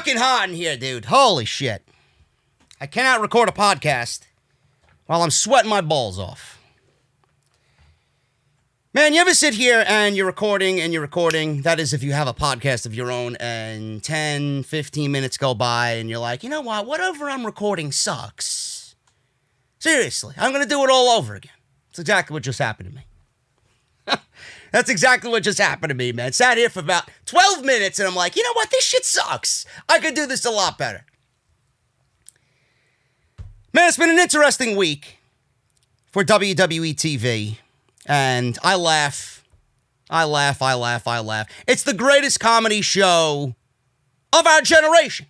fucking hot in here, dude. Holy shit. I cannot record a podcast while I'm sweating my balls off. Man, you ever sit here and you're recording. That is if you have a podcast of your own and 10, 15 minutes go by and you're like, you know what? Whatever I'm recording sucks. Seriously, I'm going to do it all over again. That's exactly what just happened to me. That's exactly what just happened to me, man. Sat here for about 12 minutes and I'm like, you know what? This shit sucks. I could do this a lot better. Man, it's been an interesting week for WWE TV. And I laugh. It's the greatest comedy show of our generation.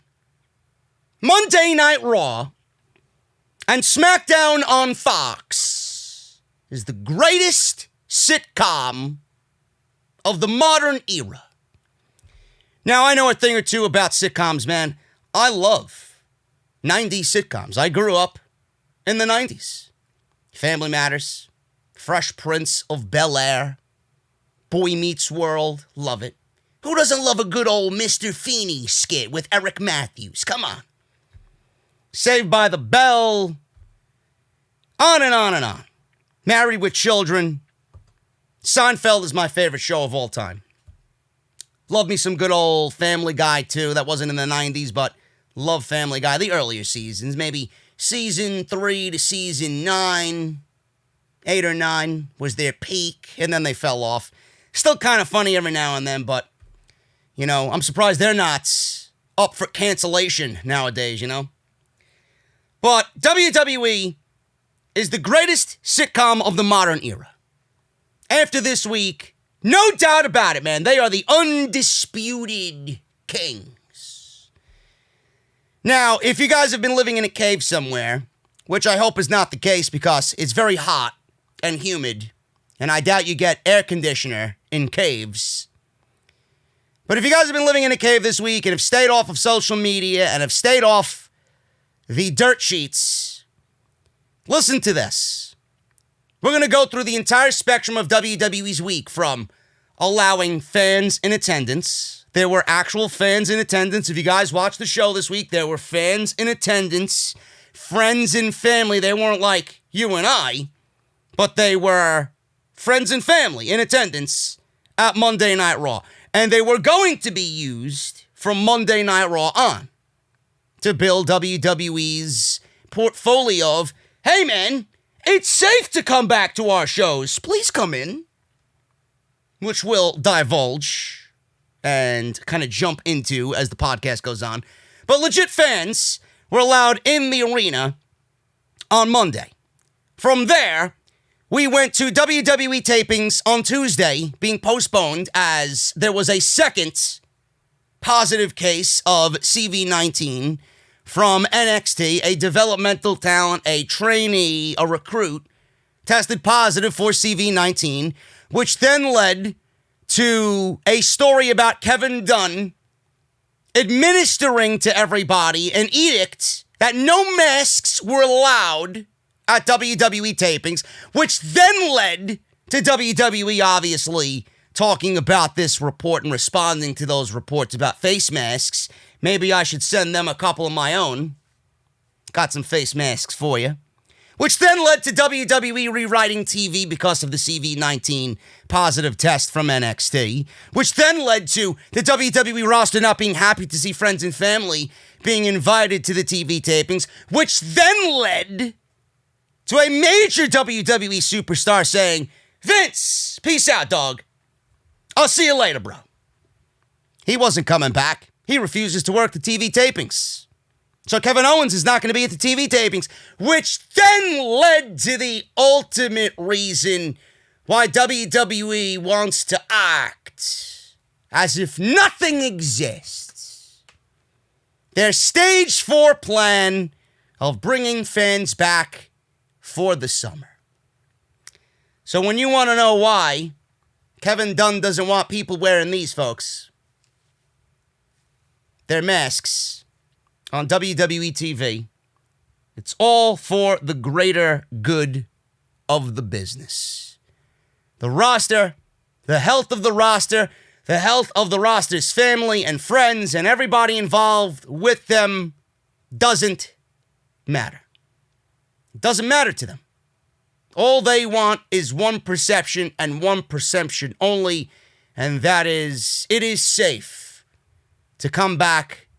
Monday Night Raw and SmackDown on Fox is the greatest sitcom of the modern era. Now, I know a thing or two about sitcoms, man. I love 90s sitcoms. I grew up in the 90s. Family Matters, Fresh Prince of Bel-Air, Boy Meets World, love it. Who doesn't love a good old Mr. Feeney skit with Eric Matthews? Come on. Saved by the Bell, on and on and on. Married with Children. Seinfeld is my favorite show of all time. Love me some good old Family Guy, too. That wasn't in the 90s, but love Family Guy. The earlier seasons, maybe season 3 to season 9. 8 or 9 was their peak, and then they fell off. Still kind of funny every now and then, but, you know, I'm surprised they're not up for cancellation nowadays, you know? But WWE is the greatest sitcom of the modern era. After this week, no doubt about it, man, they are the undisputed kings. Now, if you guys have been living in a cave somewhere, which I hope is not the case because it's very hot and humid, and I doubt you get air conditioner in caves. But if you guys have been living in a cave this week and have stayed off of social media and have stayed off the dirt sheets, listen to this. We're going to go through the entire spectrum of WWE's week, from allowing fans in attendance. There were actual fans in attendance. If you guys watched the show this week, there were fans in attendance, friends and family. They weren't like you and I, but they were friends and family in attendance at Monday Night Raw. And they were going to be used from Monday Night Raw on to build WWE's portfolio of, hey man, it's safe to come back to our shows. Please come in. Which we'll divulge and kind of jump into as the podcast goes on. But legit fans were allowed in the arena on Monday. From there, we went to WWE tapings on Tuesday, being postponed as there was a second positive case of CV-19 from NXT, a developmental talent, a trainee, a recruit, tested positive for CV-19, which then led to a story about Kevin Dunn administering to everybody an edict that no masks were allowed at WWE tapings, which then led to WWE obviously talking about this report and responding to those reports about face masks. Maybe I should send them a couple of my own. Got some face masks for you. Which then led to WWE rewriting TV because of the CV-19 positive test from NXT. Which then led to the WWE roster not being happy to see friends and family being invited to the TV tapings. Which then led to a major WWE superstar saying, Vince, peace out, dog. I'll see you later, bro. He wasn't coming back. He refuses to work the TV tapings. So Kevin Owens is not going to be at the TV tapings, which then led to the ultimate reason why WWE wants to act as if nothing exists. Their stage 4 plan of bringing fans back for the summer. So when you want to know why Kevin Dunn doesn't want people wearing these, folks, their masks on WWE TV, it's all for the greater good of the business. The roster, the health of the roster, the health of the roster's family and friends and everybody involved with them doesn't matter. It doesn't matter to them. All they want is one perception and one perception only, and that is, it is safe to come back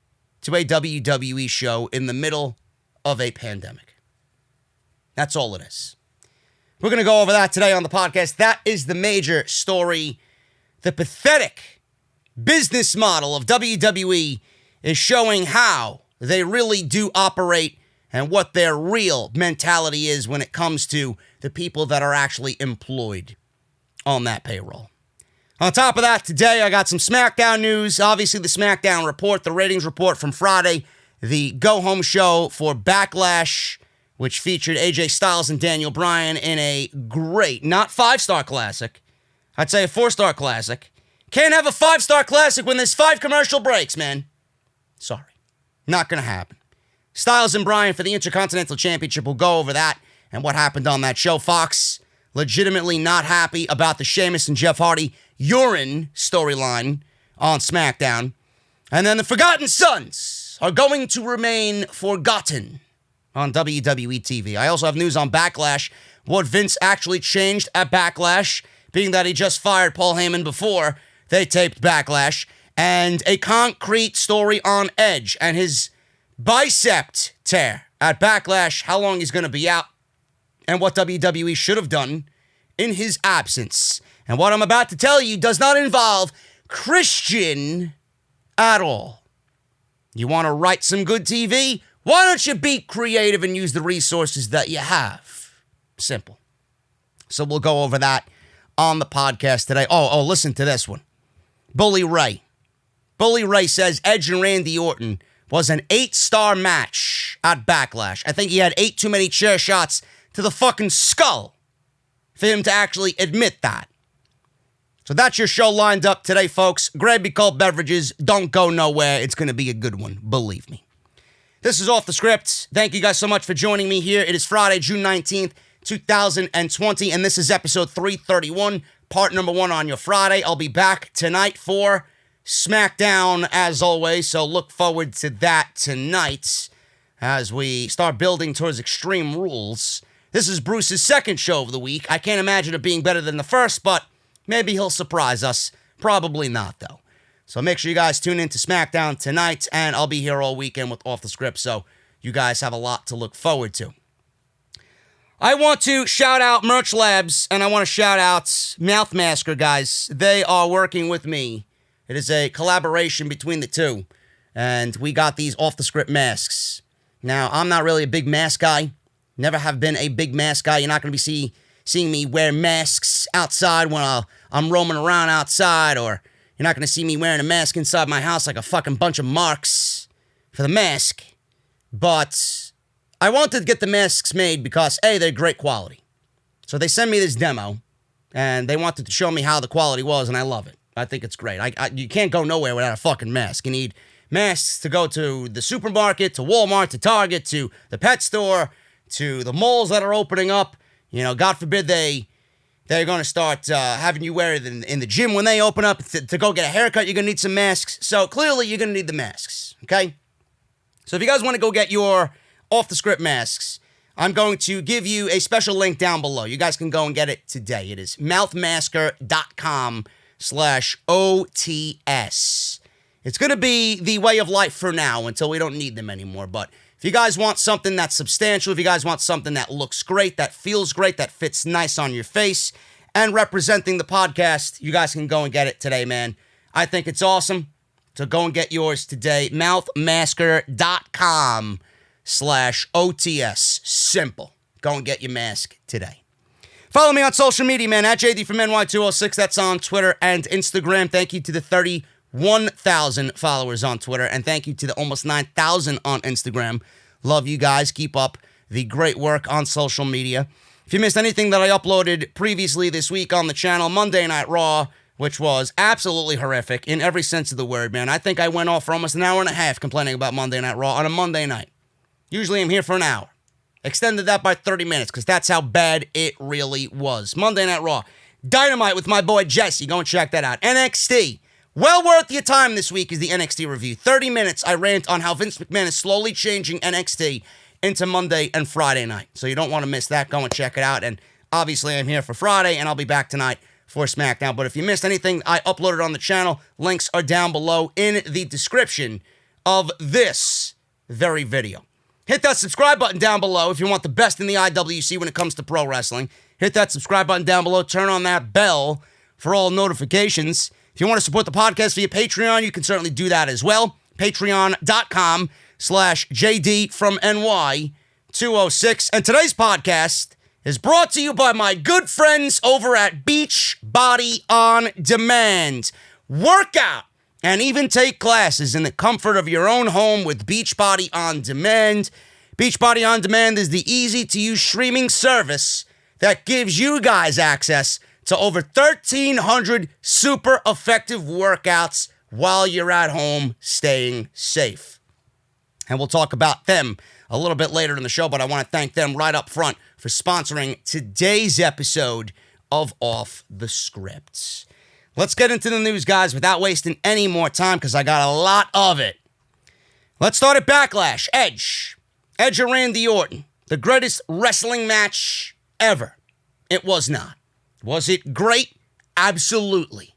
to a WWE show in the middle of a pandemic. That's all it is. We're going to go over that today on the podcast. That is the major story. The pathetic business model of WWE is showing how they really do operate and what their real mentality is when it comes to the people that are actually employed on that payroll. On top of that, today I got some SmackDown news. Obviously, the SmackDown report, the ratings report from Friday, the go-home show for Backlash, which featured AJ Styles and Daniel Bryan in a great, not 5-star classic, I'd say a 4-star classic. Can't have a 5-star classic when there's 5 commercial breaks, man. Sorry. Not going to happen. Styles and Bryan for the Intercontinental Championship. We'll go over that and what happened on that show. Fox legitimately not happy about the Sheamus and Jeff Hardy urine storyline on SmackDown. And then the Forgotten Sons are going to remain forgotten on WWE TV. I also have news on Backlash, what Vince actually changed at Backlash, being that he just fired Paul Heyman before they taped Backlash, and a concrete story on Edge and his bicep tear at Backlash, how long he's going to be out, and what WWE should have done in his absence. And what I'm about to tell you does not involve Christian at all. You want to write some good TV? Why don't you be creative and use the resources that you have? Simple. So we'll go over that on the podcast today. Oh, listen to this one. Bully Ray. Bully Ray says Edge and Randy Orton was an 8-star match at Backlash. I think he had 8 too many chair shots to the fucking skull for him to actually admit that. So that's your show lined up today, folks. Grab your cold beverages. Don't go nowhere. It's going to be a good one. Believe me. This is Off the Script. Thank you guys so much for joining me here. It is Friday, June 19th, 2020, and this is episode 331, part number 1 on your Friday. I'll be back tonight for SmackDown, as always, so look forward to that tonight as we start building towards Extreme Rules. This is Bruce's second show of the week. I can't imagine it being better than the first, but maybe he'll surprise us. Probably not, though. So make sure you guys tune in to SmackDown tonight, and I'll be here all weekend with Off the Script, so you guys have a lot to look forward to. I want to shout out Merch Labs, and I want to shout out Mouthmasker, guys. They are working with me. It is a collaboration between the two, and we got these off-the-script masks. Now, I'm not really a big mask guy. Never have been a big mask guy. You're not going to be seeing me wear masks outside when I'm roaming around outside, or you're not going to see me wearing a mask inside my house like a fucking bunch of marks for the mask. But I wanted to get the masks made because, A, they're great quality. So they sent me this demo, and they wanted to show me how the quality was, and I love it. I think it's great. You can't go nowhere without a fucking mask. You need masks to go to the supermarket, to Walmart, to Target, to the pet store, to the malls that are opening up. You know, God forbid they're going to start having you wear it in the gym when they open up. To go get a haircut, you're going to need some masks. So clearly, you're going to need the masks, okay? So if you guys want to go get your off-the-script masks, I'm going to give you a special link down below. You guys can go and get it today. It is mouthmasker.com/OTS. It's going to be the way of life for now until we don't need them anymore. But if you guys want something that's substantial, if you guys want something that looks great, that feels great, that fits nice on your face, and representing the podcast, you guys can go and get it today, man. I think it's awesome. So go and get yours today. mouthmasker.com/OTS. Simple. Go and get your mask today. Follow me on social media, man, at JDfromNY206. That's on Twitter and Instagram. Thank you to the 31,000 followers on Twitter, and thank you to the almost 9,000 on Instagram. Love you guys. Keep up the great work on social media. If you missed anything that I uploaded previously this week on the channel, Monday Night Raw, which was absolutely horrific in every sense of the word, man. I think I went off for almost an hour and a half complaining about Monday Night Raw on a Monday night. Usually I'm here for an hour. Extended that by 30 minutes because that's how bad it really was. Monday Night Raw. Dynamite with my boy Jesse. Go and check that out. NXT Well worth your time this week is the NXT review. 30 minutes I rant on how Vince McMahon is slowly changing NXT into Monday and Friday night. So you don't want to miss that. Go and check it out. And obviously I'm here for Friday, and I'll be back tonight for SmackDown. But if you missed anything I uploaded on the channel, links are down below in the description of this very video. Hit that subscribe button down below if you want the best in the IWC when it comes to pro wrestling. Hit that subscribe button down below. Turn on that bell for all notifications. If you want to support the podcast via Patreon, you can certainly do that as well. Patreon.com/JDfromNY 206. And today's podcast is brought to you by my good friends over at Beachbody On Demand. Workout and even take classes in the comfort of your own home with Beachbody On Demand. Beachbody On Demand is the easy-to-use streaming service that gives you guys access to over 1,300 super effective workouts while you're at home staying safe. And we'll talk about them a little bit later in the show, but I want to thank them right up front for sponsoring today's episode of Off the Script. Let's get into the news, guys, without wasting any more time, because I got a lot of it. Let's start at Backlash. Edge and Randy Orton. The greatest wrestling match ever. It was not. Was it great? Absolutely.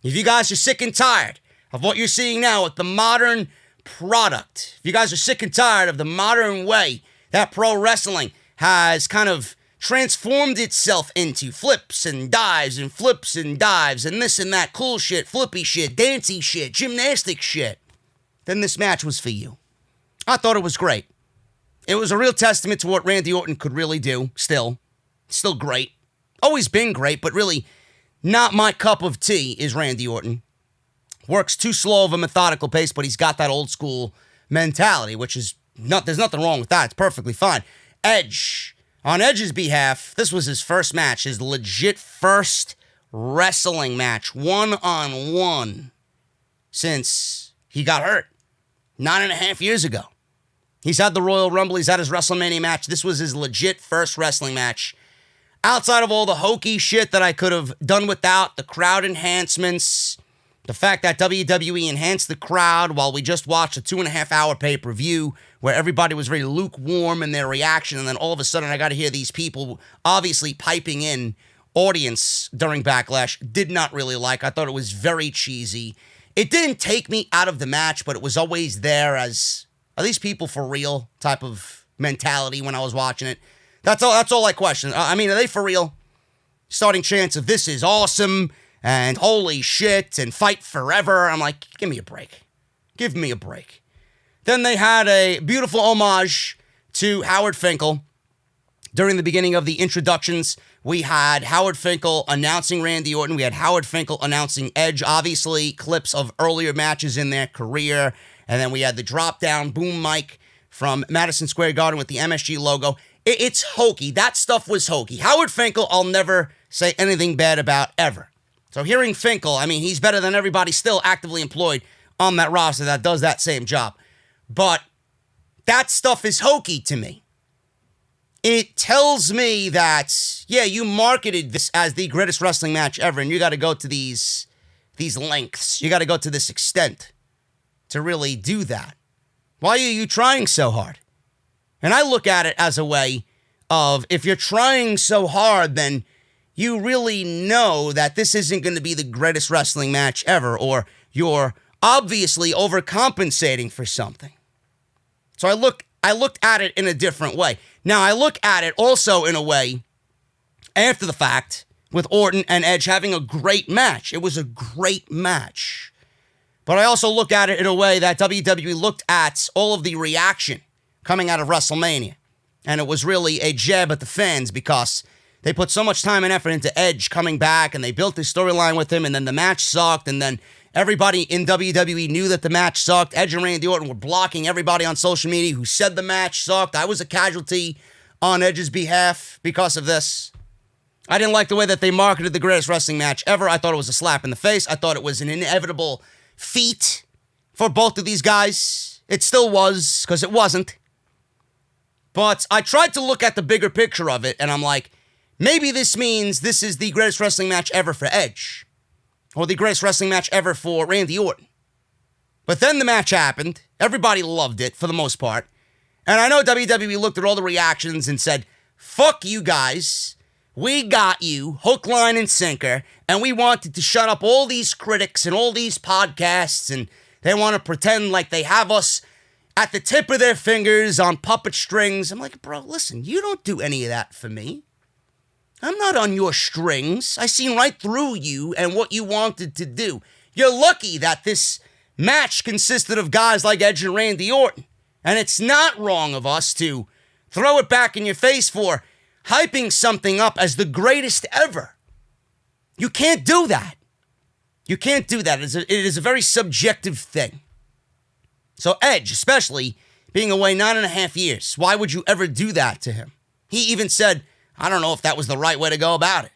If you guys are sick and tired of what you're seeing now with the modern product, if you guys are sick and tired of the modern way that pro wrestling has kind of transformed itself into flips and dives and flips and dives and this and that cool shit, flippy shit, dancey shit, gymnastic shit, then this match was for you. I thought it was great. It was a real testament to what Randy Orton could really do. Still great. Always been great, but really not my cup of tea is Randy Orton. Works too slow of a methodical pace, but he's got that old school mentality, which is there's nothing wrong with that. It's perfectly fine. Edge. On Edge's behalf, this was his first match, his legit first wrestling match, one-on-one, since he got hurt 9.5 years ago. He's had the Royal Rumble, he's had his WrestleMania match. This was his legit first wrestling match. Outside of all the hokey shit that I could have done without, the crowd enhancements, the fact that WWE enhanced the crowd while we just watched a 2.5-hour pay-per-view where everybody was very lukewarm in their reaction, and then all of a sudden I got to hear these people obviously piping in audience during Backlash. Did not really like. I thought it was very cheesy. It didn't take me out of the match, but it was always there as, are these people for real type of mentality when I was watching it. That's all I question. I mean, are they for real? Starting chants of this is awesome and holy shit and fight forever. I'm like, give me a break. Give me a break. Then they had a beautiful homage to Howard Finkel. During the beginning of the introductions, we had Howard Finkel announcing Randy Orton. We had Howard Finkel announcing Edge. Obviously, clips of earlier matches in their career. And then we had the drop-down boom mic from Madison Square Garden with the MSG logo. It's hokey. That stuff was hokey. Howard Finkel, I'll never say anything bad about ever. So hearing Finkel, I mean, he's better than everybody still actively employed on that roster that does that same job. But that stuff is hokey to me. It tells me that, yeah, you marketed this as the greatest wrestling match ever, and you got to go to these lengths. You got to go to this extent to really do that. Why are you trying so hard? And I look at it as a way of, if you're trying so hard, then you really know that this isn't going to be the greatest wrestling match ever, or you're obviously overcompensating for something. So I looked at it in a different way. Now, I look at it also in a way, after the fact, with Orton and Edge having a great match. It was a great match. But I also look at it in a way that WWE looked at all of the reaction coming out of WrestleMania. And it was really a jab at the fans because they put so much time and effort into Edge coming back, and they built this storyline with him, and then the match sucked, and then everybody in WWE knew that the match sucked. Edge and Randy Orton were blocking everybody on social media who said the match sucked. I was a casualty on Edge's behalf because of this. I didn't like the way that they marketed the greatest wrestling match ever. I thought it was a slap in the face. I thought it was an inevitable feat for both of these guys. It still was, because it wasn't. But I tried to look at the bigger picture of it, and I'm like, maybe this means this is the greatest wrestling match ever for Edge. or the greatest wrestling match ever for Randy Orton. But then the match happened. Everybody loved it for the most part. And I know WWE looked at all the reactions and said, fuck you guys. We got you, hook, line, and sinker. And we wanted to shut up all these critics and all these podcasts. And they want to pretend like they have us at the tip of their fingers on puppet strings. I'm like, bro, listen, you don't do any of that for me. I'm not on your strings. I seen right through you and what you wanted to do. You're lucky that this match consisted of guys like Edge and Randy Orton. And it's not wrong of us to throw it back in your face for hyping something up as the greatest ever. You can't do that. You can't do that. It is a very subjective thing. So Edge, especially, being away 9.5 years, why would you ever do that to him? He even said, I don't know if that was the right way to go about it.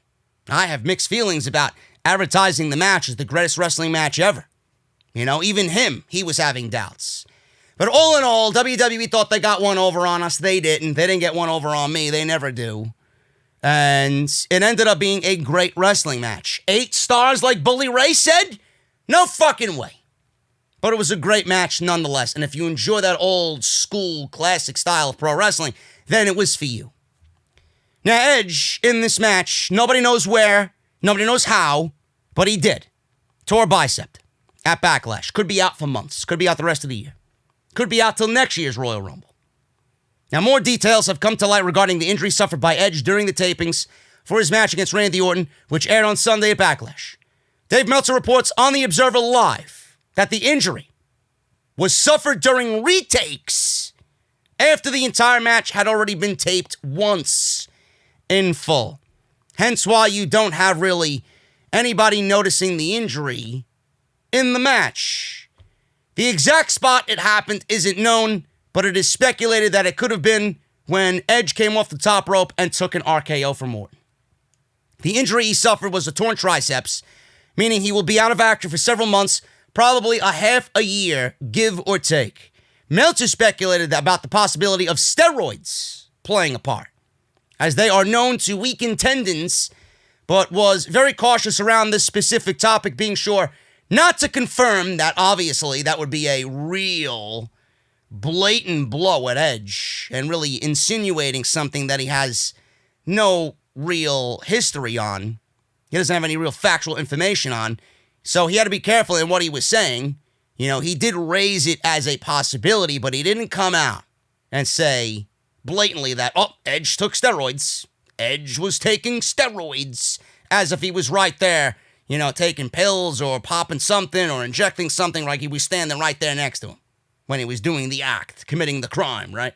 I have mixed feelings about advertising the match as the greatest wrestling match ever. You know, even him, he was having doubts. But all in all, WWE thought they got one over on us. They didn't. They didn't get one over on me. They never do. And it ended up being a great wrestling match. 8 stars like Bully Ray said? No fucking way. But it was a great match nonetheless. And if you enjoy that old school classic style of pro wrestling, then it was for you. Now, Edge, in this match, nobody knows where, nobody knows how, but he did. Tore a bicep at Backlash. Could be out for months. Could be out the rest of the year. Could be out till next year's Royal Rumble. Now, more details have come to light regarding the injury suffered by Edge during the tapings for his match against Randy Orton, which aired on Sunday at Backlash. Dave Meltzer reports on The Observer Live that the injury was suffered during retakes after the entire match had already been taped once in full. Hence why you don't have really anybody noticing the injury in the match. The exact spot it happened isn't known, but it is speculated that it could have been when Edge came off the top rope and took an RKO from Orton. The injury he suffered was a torn triceps, meaning he will be out of action for several months, probably a half a year, give or take. Meltzer speculated about the possibility of steroids playing a part, as they are known to weaken tendons, but was very cautious around this specific topic, being sure not to confirm that obviously that would be a real blatant blow at Edge and really insinuating something that he has no real history on. He doesn't have any real factual information on. So he had to be careful in what he was saying. You know, he did raise it as a possibility, but he didn't come out and say blatantly that, oh, Edge took steroids. Edge was taking steroids, as if he was right there, you know, taking pills or popping something or injecting something, like he was standing right there next to him when he was doing the act, committing the crime, right?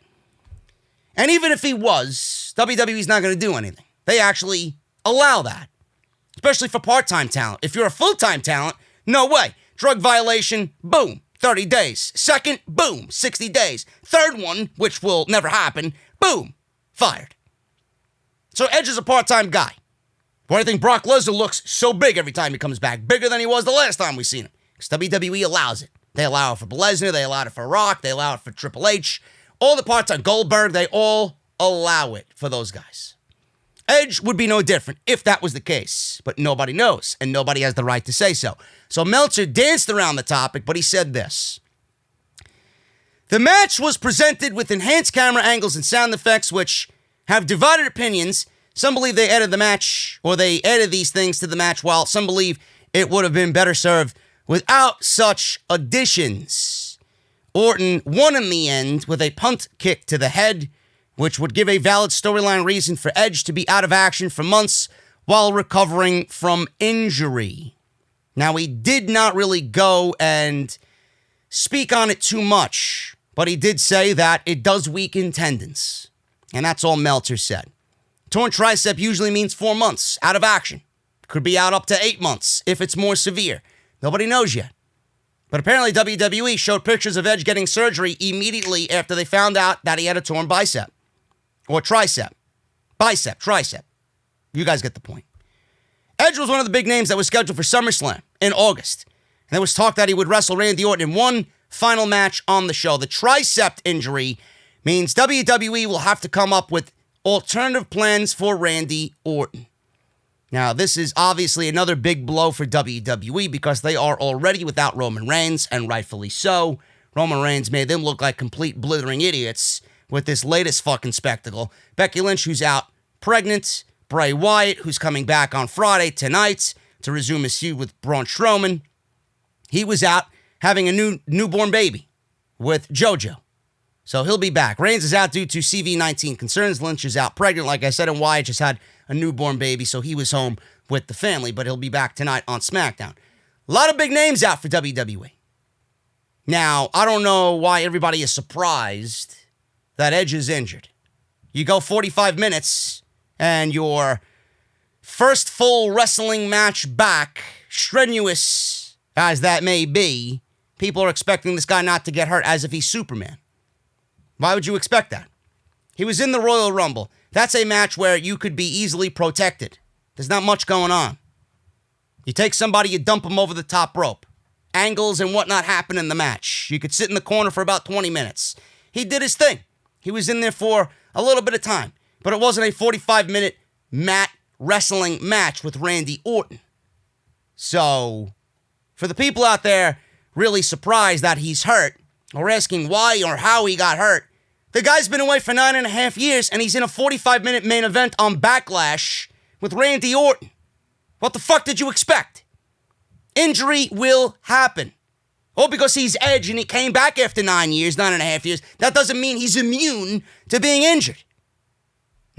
And even if he was, WWE's not going to do anything. They actually allow that, especially for part-time talent. If you're a full-time talent, no way. Drug violation, boom, 30 days. Second, boom, 60 days. Third one, which will never happen, boom, fired. So Edge is a part-time guy. Why do you think Brock Lesnar looks so big every time he comes back? Bigger than he was the last time we seen him. Because WWE allows it. They allow it for Lesnar, they allow it for Rock, they allow it for Triple H. All the part-time, Goldberg, they all allow it for those guys. Edge would be no different if that was the case. But nobody knows, and nobody has the right to say so. So Meltzer danced around the topic, but he said this. The match was presented with enhanced camera angles and sound effects, which have divided opinions. Some believe they added the match, or they added these things to the match, while some believe it would have been better served without such additions. Orton won in the end with a punt kick to the head, which would give a valid storyline reason for Edge to be out of action for months while recovering from injury. Now, he did not really go and speak on it too much, but he did say that it does weaken tendons. And that's all Meltzer said. Torn tricep usually means 4 months out of action. Could be out up to 8 months if it's more severe. Nobody knows yet. But apparently WWE showed pictures of Edge getting surgery immediately after they found out that he had a torn bicep. Or tricep. Bicep, tricep. You guys get the point. Edge was one of the big names that was scheduled for SummerSlam in August. And there was talk that he would wrestle Randy Orton in one final match on the show. The tricep injury means WWE will have to come up with alternative plans for Randy Orton. Now, this is obviously another big blow for WWE because they are already without Roman Reigns, and rightfully so. Roman Reigns made them look like complete blithering idiots with this latest fucking spectacle. Becky Lynch, who's out pregnant. Bray Wyatt, who's coming back on Friday tonight to resume his feud with Braun Strowman. He was out having a newborn baby with JoJo. So he'll be back. Reigns is out due to CV-19 concerns. Lynch is out pregnant, like I said, and Wyatt just had a newborn baby, so he was home with the family, but he'll be back tonight on SmackDown. A lot of big names out for WWE. Now, I don't know why everybody is surprised that Edge is injured. You go 45 minutes, and your first full wrestling match back, strenuous as that may be, people are expecting this guy not to get hurt as if he's Superman. Why would you expect that? He was in the Royal Rumble. That's a match where you could be easily protected. There's not much going on. You take somebody, you dump him over the top rope. Angles and whatnot happen in the match. You could sit in the corner for about 20 minutes. He did his thing. He was in there for a little bit of time. But it wasn't a 45-minute mat wrestling match with Randy Orton. So, for the people out there really surprised that he's hurt, or asking why or how he got hurt, the guy's been away for 9.5 years, and he's in a 45-minute main event on Backlash with Randy Orton. What the fuck did you expect? Injury will happen. Oh, because he's Edge and he came back after 9.5 years, that doesn't mean he's immune to being injured.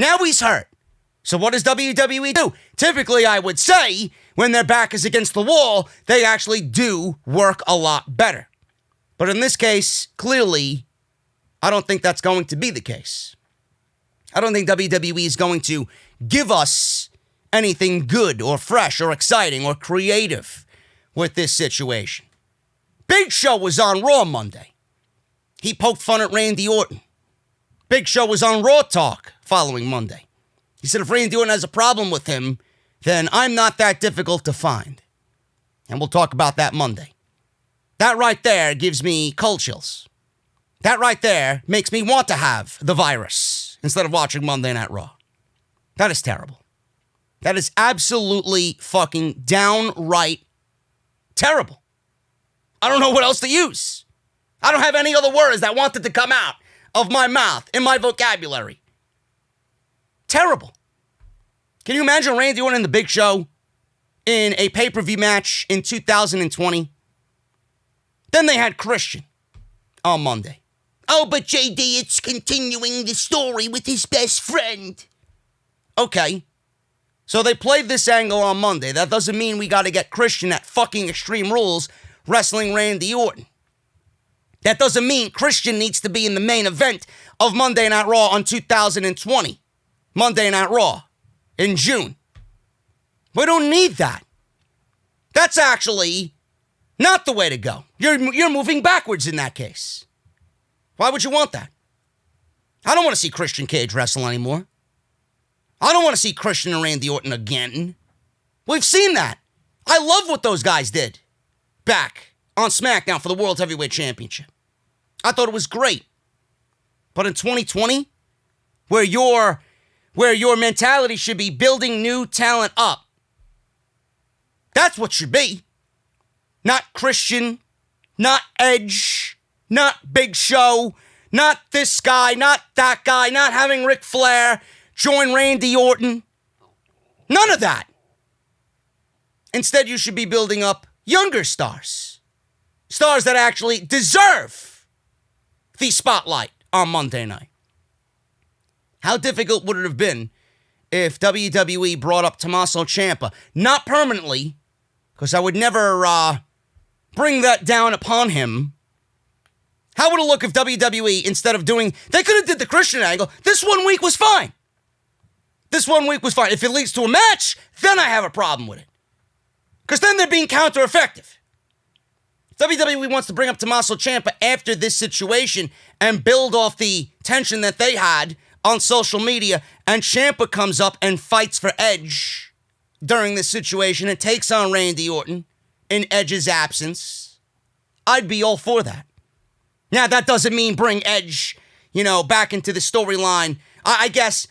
Now he's hurt. So what does WWE do? Typically, I would say, when their back is against the wall, they actually do work a lot better. But in this case, clearly, I don't think that's going to be the case. I don't think WWE is going to give us anything good or fresh or exciting or creative with this situation. Big Show was on Raw Monday. He poked fun at Randy Orton. Big Show was on Raw Talk following Monday. He said if Randy Orton has a problem with him, then I'm not that difficult to find. And we'll talk about that Monday. That right there gives me cold chills. That right there makes me want to have the virus instead of watching Monday Night Raw. That is terrible. That is absolutely fucking downright terrible. I don't know what else to use. I don't have any other words that wanted to come out of my mouth, in my vocabulary. Terrible. Can you imagine Randy Orton in the Big Show in a pay-per-view match in 2020? Then they had Christian on Monday. Oh, but JD, it's continuing the story with his best friend. Okay. So they played this angle on Monday. That doesn't mean we got to get Christian at fucking Extreme Rules wrestling Randy Orton. That doesn't mean Christian needs to be in the main event of Monday Night Raw on 2020. Monday Night Raw in June. We don't need that. That's actually not the way to go. You're moving backwards in that case. Why would you want that? I don't want to see Christian Cage wrestle anymore. I don't want to see Christian and Randy Orton again. We've seen that. I love what those guys did back on SmackDown for the World Heavyweight Championship. I thought it was great. But in 2020, where your mentality should be building new talent up, that's what should be. Not Christian, not Edge, not Big Show, not this guy, not that guy, not having Ric Flair join Randy Orton. None of that. Instead, you should be building up younger stars. Stars that actually deserve the spotlight on Monday night. How difficult would it have been if WWE brought up Tommaso Ciampa? Not permanently, because I would never bring that down upon him. How would it look if WWE, instead of doing... They could have did the Christian angle. This 1 week was fine. This 1 week was fine. If it leads to a match, then I have a problem with it. Because then they're being counter-effective. WWE wants to bring up Tommaso Ciampa after this situation and build off the tension that they had on social media, and Ciampa comes up and fights for Edge during this situation and takes on Randy Orton in Edge's absence. I'd be all for that. Now, that doesn't mean bring Edge, back into the storyline. I guess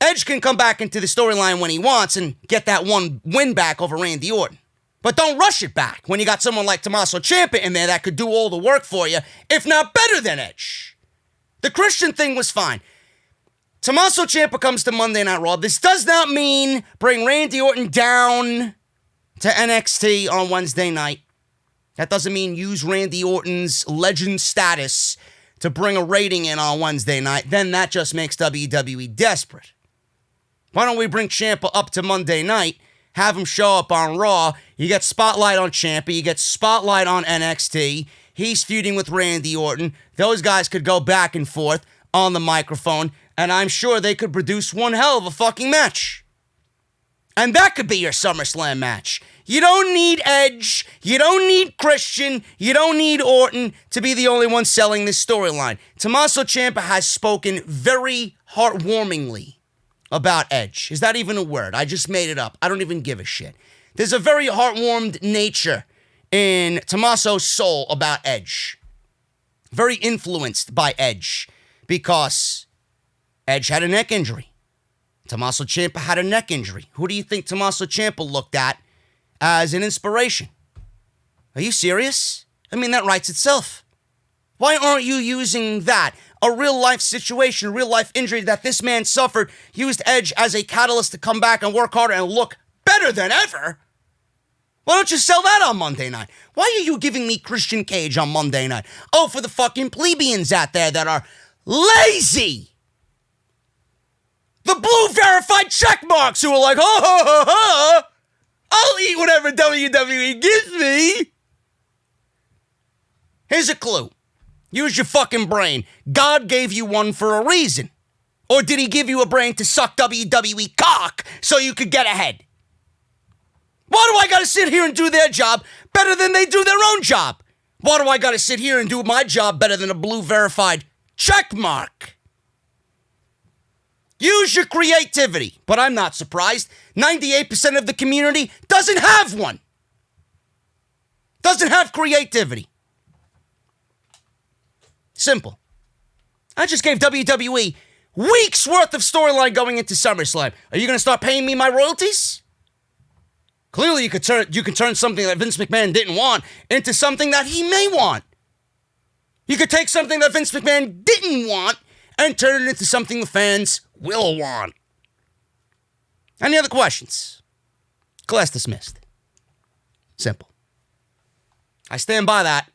Edge can come back into the storyline when he wants and get that one win back over Randy Orton. But don't rush it back when you got someone like Tommaso Ciampa in there that could do all the work for you, if not better than Edge. The Christian thing was fine. Tommaso Ciampa comes to Monday Night Raw. This does not mean bring Randy Orton down to NXT on Wednesday night. That doesn't mean use Randy Orton's legend status to bring a rating in on Wednesday night. Then that just makes WWE desperate. Why don't we bring Ciampa up to Monday night, have him show up on Raw, you get spotlight on Ciampa, you get spotlight on NXT, he's feuding with Randy Orton, those guys could go back and forth on the microphone, and I'm sure they could produce one hell of a fucking match. And that could be your SummerSlam match. You don't need Edge, you don't need Christian, you don't need Orton to be the only one selling this storyline. Tommaso Ciampa has spoken very heartwarmingly about Edge. Is that even a word? I just made it up. I don't even give a shit. There's a very heartwarmed nature in Tommaso's soul about Edge. Very influenced by Edge because Edge had a neck injury. Tommaso Ciampa had a neck injury. Who do you think Tommaso Ciampa looked at as an inspiration? Are you serious? I mean, that writes itself. Why aren't you using that? A real-life situation, a real-life injury that this man suffered, used Edge as a catalyst to come back and work harder and look better than ever? Why don't you sell that on Monday night? Why are you giving me Christian Cage on Monday night? Oh, for the fucking plebeians out there that are lazy. The blue verified check marks who are like, ha ha ha ha, I'll eat whatever WWE gives me. Here's a clue. Use your fucking brain. God gave you one for a reason. Or did he give you a brain to suck WWE cock so you could get ahead? Why do I gotta sit here and do their job better than they do their own job? Why do I gotta sit here and do my job better than a blue verified check mark? Use your creativity. But I'm not surprised. 98% of the community doesn't have one. Doesn't have creativity. Simple. I just gave WWE weeks worth of storyline going into SummerSlam. Are you going to start paying me my royalties? Clearly, you can turn something that Vince McMahon didn't want into something that he may want. You could take something that Vince McMahon didn't want and turn it into something the fans will want. Any other questions? Class dismissed. Simple. I stand by that.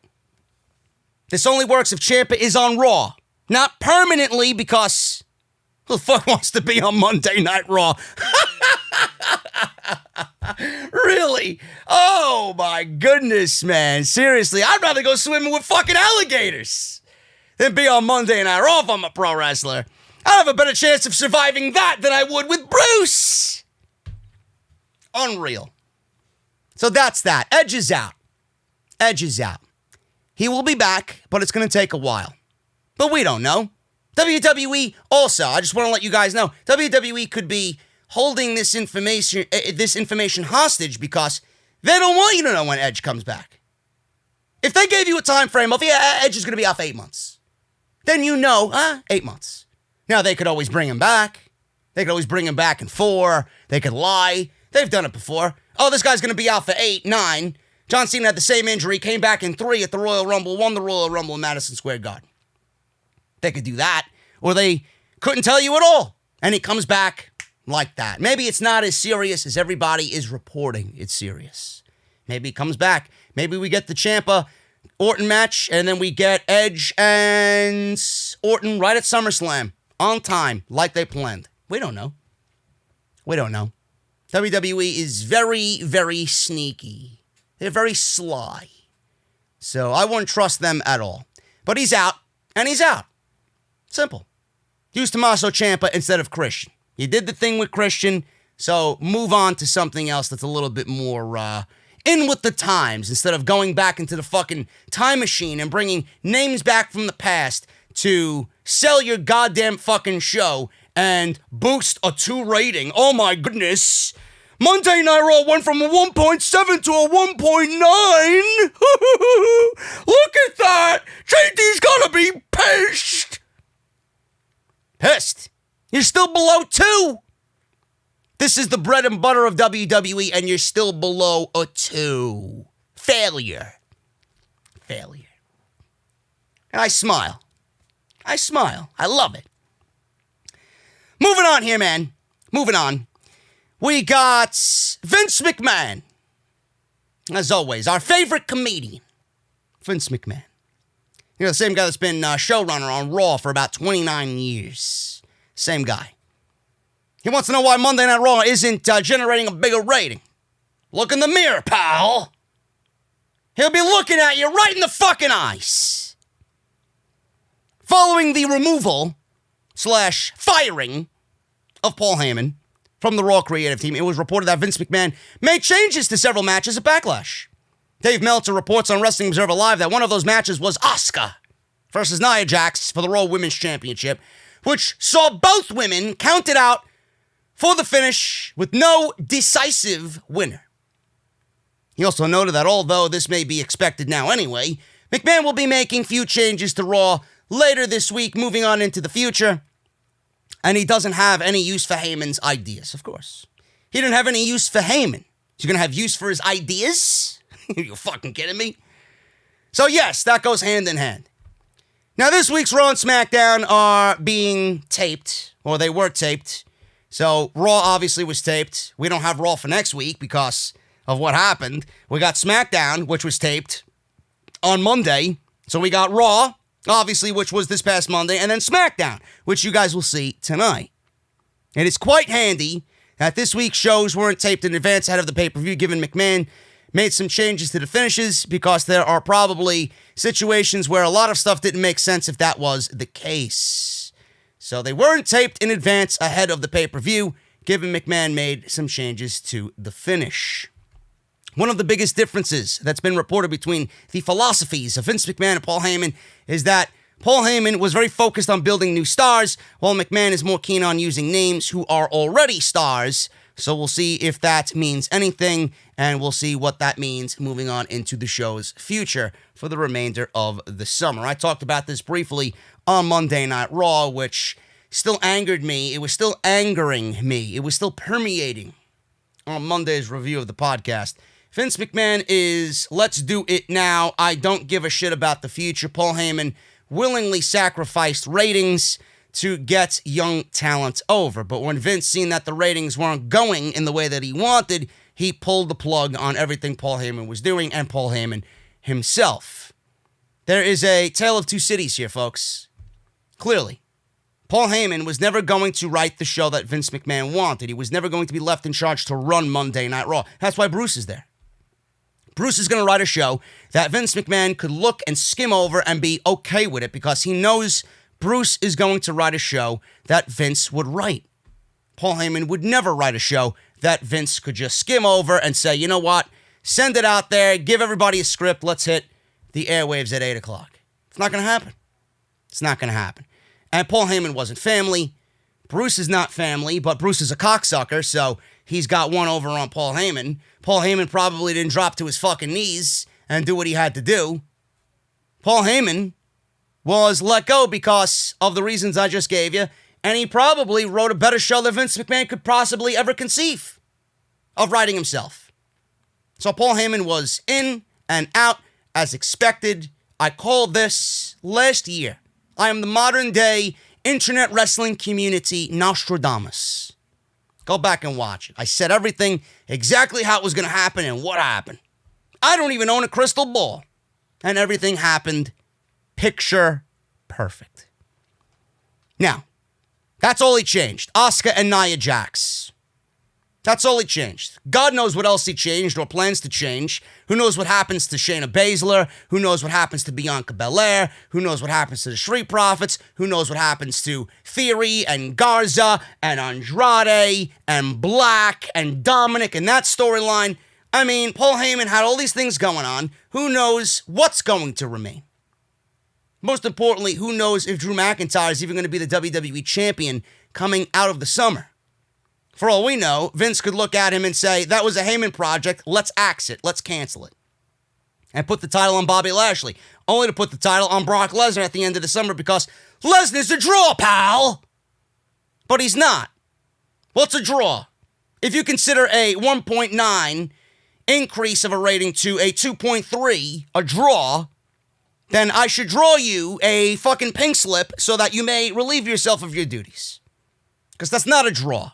This only works if Ciampa is on Raw. Not permanently, because who the fuck wants to be on Monday Night Raw? Really? Oh my goodness, man. Seriously, I'd rather go swimming with fucking alligators than be on Monday Night Raw if I'm a pro wrestler. I'd have a better chance of surviving that than I would with Bruce. Unreal. So that's that. Edge is out. Edge is out. He will be back, but it's going to take a while. But we don't know. WWE also, I just want to let you guys know, WWE could be holding this information hostage because they don't want you to know when Edge comes back. If they gave you a time frame of, yeah, Edge is going to be off 8 months, then you know, 8 months. Now, they could always bring him back. They could always bring him back in 4. They could lie. They've done it before. Oh, this guy's going to be out for 8, 9. John Cena had the same injury, came back in 3 at the Royal Rumble, won the Royal Rumble in Madison Square Garden. They could do that, or they couldn't tell you at all, and he comes back like that. Maybe it's not as serious as everybody is reporting it's serious. Maybe he comes back. Maybe we get the Ciampa-Orton match, and then we get Edge and Orton right at SummerSlam, on time, like they planned. We don't know. We don't know. WWE is very, very sneaky. They're very sly. So I wouldn't trust them at all. But he's out, and he's out. Simple. Use Tommaso Ciampa instead of Christian. You did the thing with Christian, so move on to something else that's a little bit more in with the times instead of going back into the fucking time machine and bringing names back from the past to sell your goddamn fucking show and boost a 2 rating. Oh my goodness. Monday Night Raw went from a 1.7 to a 1.9. Look at that. JD's gotta be pissed. Pissed. You're still below 2. This is the bread and butter of WWE, and you're still below a 2. Failure. And I smile. I love it. Moving on here, man. Moving on. We got Vince McMahon. As always, our favorite comedian, Vince McMahon. You know, the same guy that's been showrunner on Raw for about 29 years. Same guy. He wants to know why Monday Night Raw isn't generating a bigger rating. Look in the mirror, pal. He'll be looking at you right in the fucking eyes. Following the removal / firing of Paul Heyman from the Raw creative team, it was reported that Vince McMahon made changes to several matches at Backlash. Dave Meltzer reports on Wrestling Observer Live that one of those matches was Asuka versus Nia Jax for the Raw Women's Championship, which saw both women counted out for the finish with no decisive winner. He also noted that although this may be expected now anyway, McMahon will be making few changes to Raw later this week, moving on into the future. And he doesn't have any use for Heyman's ideas, of course. He didn't have any use for Heyman. He's going to have use for his ideas? Are you fucking kidding me? So yes, that goes hand in hand. Now this week's Raw and SmackDown are being taped, or they were taped. So Raw obviously was taped. We don't have Raw for next week because of what happened. We got SmackDown, which was taped on Monday. So we got Raw, obviously, which was this past Monday, and then SmackDown, which you guys will see tonight. And it's quite handy that this week's shows weren't taped in advance ahead of the pay-per-view, given McMahon made some changes to the finishes, because there are probably situations where a lot of stuff didn't make sense if that was the case. So they weren't taped in advance ahead of the pay-per-view, given McMahon made some changes to the finish. One of the biggest differences that's been reported between the philosophies of Vince McMahon and Paul Heyman is that Paul Heyman was very focused on building new stars, while McMahon is more keen on using names who are already stars. So we'll see if that means anything, and we'll see what that means moving on into the show's future for the remainder of the summer. I talked about this briefly on Monday Night Raw, which still angered me. It was still angering me. It was still permeating on Monday's review of the podcast. Vince McMahon is, let's do it now. I don't give a shit about the future. Paul Heyman willingly sacrificed ratings to get young talent over. But when Vince seen that the ratings weren't going in the way that he wanted, he pulled the plug on everything Paul Heyman was doing and Paul Heyman himself. There is a tale of two cities here, folks. Clearly, Paul Heyman was never going to write the show that Vince McMahon wanted. He was never going to be left in charge to run Monday Night Raw. That's why Bruce is there. Bruce is going to write a show that Vince McMahon could look and skim over and be okay with it, because he knows Bruce is going to write a show that Vince would write. Paul Heyman would never write a show that Vince could just skim over and say, you know what, send it out there, give everybody a script, let's hit the airwaves at 8 o'clock. It's not going to happen. It's not going to happen. And Paul Heyman wasn't family. Bruce is not family, but Bruce is a cocksucker, so he's got one over on Paul Heyman. Paul Heyman probably didn't drop to his fucking knees and do what he had to do. Paul Heyman was let go because of the reasons I just gave you, and he probably wrote a better show than Vince McMahon could possibly ever conceive of writing himself. So Paul Heyman was in and out as expected. I called this last year. I am the modern day internet wrestling community Nostradamus. Go back and watch it. I said everything exactly how it was going to happen and what happened. I don't even own a crystal ball. And everything happened picture perfect. Now, that's all he changed. Asuka and Nia Jax. That's all he changed. God knows what else he changed or plans to change. Who knows what happens to Shayna Baszler? Who knows what happens to Bianca Belair? Who knows what happens to the Street Profits? Who knows what happens to Theory and Garza and Andrade and Black and Dominic and that storyline? I mean, Paul Heyman had all these things going on. Who knows what's going to remain? Most importantly, who knows if Drew McIntyre is even going to be the WWE champion coming out of the summer? For all we know, Vince could look at him and say, that was a Heyman project, let's axe it, let's cancel it. And put the title on Bobby Lashley, only to put the title on Brock Lesnar at the end of the summer because Lesnar's a draw, pal! but he's not. Well, it's a draw. If you consider a 1.9 increase of a rating to a 2.3 a draw, then I should draw you a fucking pink slip so that you may relieve yourself of your duties. Because that's not a draw.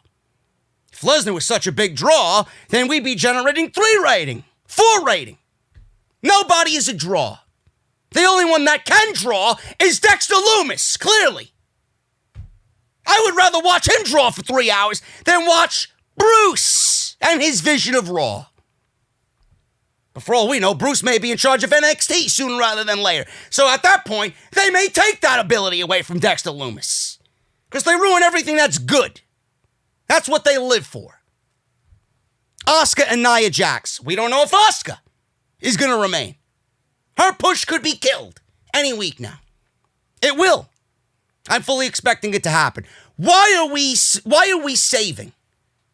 If Lesnar was such a big draw, then we'd be generating 3 rating, 4 rating. Nobody is a draw. The only one that can draw is Dexter Lumis, clearly. I would rather watch him draw for 3 hours than watch Bruce and his vision of Raw. But for all we know, Bruce may be in charge of NXT sooner rather than later. So at that point, they may take that ability away from Dexter Lumis. Because they ruin everything that's good. That's what they live for. Asuka and Nia Jax. We don't know if Asuka is going to remain. Her push could be killed any week now. It will. I'm fully expecting it to happen. Why are we saving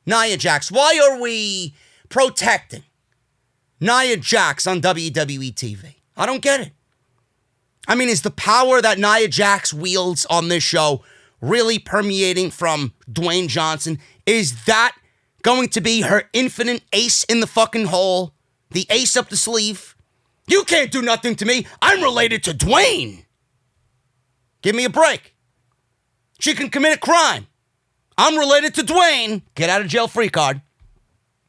Nia Jax? Why are we protecting Nia Jax on WWE TV? I don't get it. I mean, is the power that Nia Jax wields on this show really permeating from Dwayne Johnson? Is that going to be her infinite ace in the fucking hole? The ace up the sleeve? You can't do nothing to me. I'm related to Dwayne. Give me a break. She can commit a crime. I'm related to Dwayne. Get out of jail free card.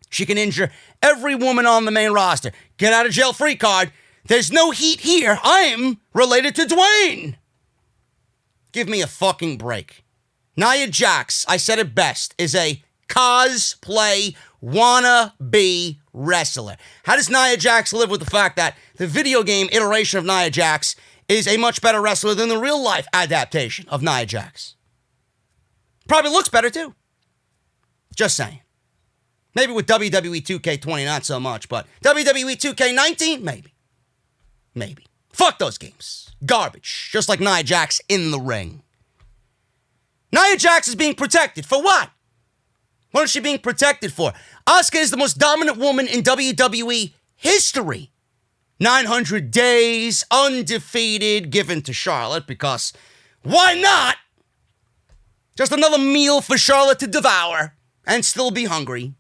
She can injure every woman on the main roster. Get out of jail free card. There's no heat here. I'm related to Dwayne. Give me a fucking break. Nia Jax, I said it best, is a cosplay wannabe wrestler. How does Nia Jax live with the fact that the video game iteration of Nia Jax is a much better wrestler than the real life adaptation of Nia Jax? Probably looks better too. Just saying. Maybe with WWE 2K20 not so much, but WWE 2K19 maybe. Maybe. Fuck those games. Garbage. Just like Nia Jax in the ring. Nia Jax is being protected. For what? What is she being protected for? Asuka is the most dominant woman in WWE history. 900 days, undefeated, given to Charlotte because why not? Just another meal for Charlotte to devour and still be hungry.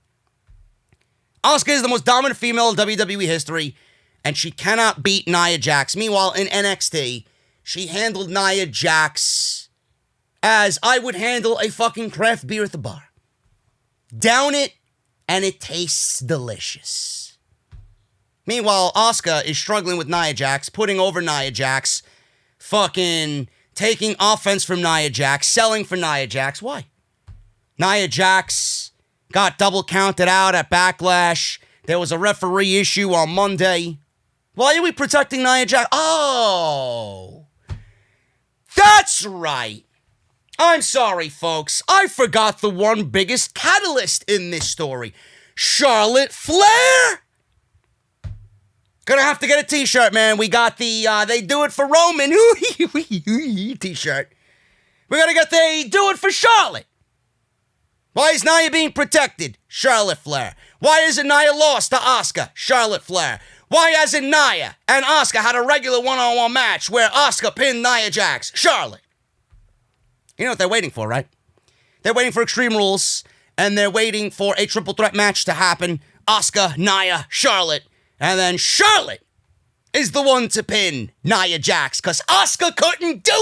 Asuka is the most dominant female in WWE history, and she cannot beat Nia Jax. Meanwhile, in NXT, she handled Nia Jax as I would handle a fucking craft beer at the bar. Down it, and it tastes delicious. Meanwhile, Asuka is struggling with Nia Jax, putting over Nia Jax, fucking taking offense from Nia Jax, selling for Nia Jax. Why? Nia Jax got double counted out at Backlash. There was a referee issue on Monday. Why are we protecting Nia Jax? Oh, that's right. I'm sorry, folks. I forgot the one biggest catalyst in this story. Charlotte Flair. Gonna have to get a t-shirt, man. We got the They Do It for Roman t-shirt. We're gonna get They Do It for Charlotte. Why is Nia being protected? Charlotte Flair. Why isn't Nia lost to Asuka? Charlotte Flair. Why hasn't Nia and Asuka had a regular one-on-one match where Asuka pinned Nia Jax? Charlotte. You know what they're waiting for, right? They're waiting for Extreme Rules, and they're waiting for a triple threat match to happen. Asuka, Nia, Charlotte. And then Charlotte is the one to pin Nia Jax, because Asuka couldn't do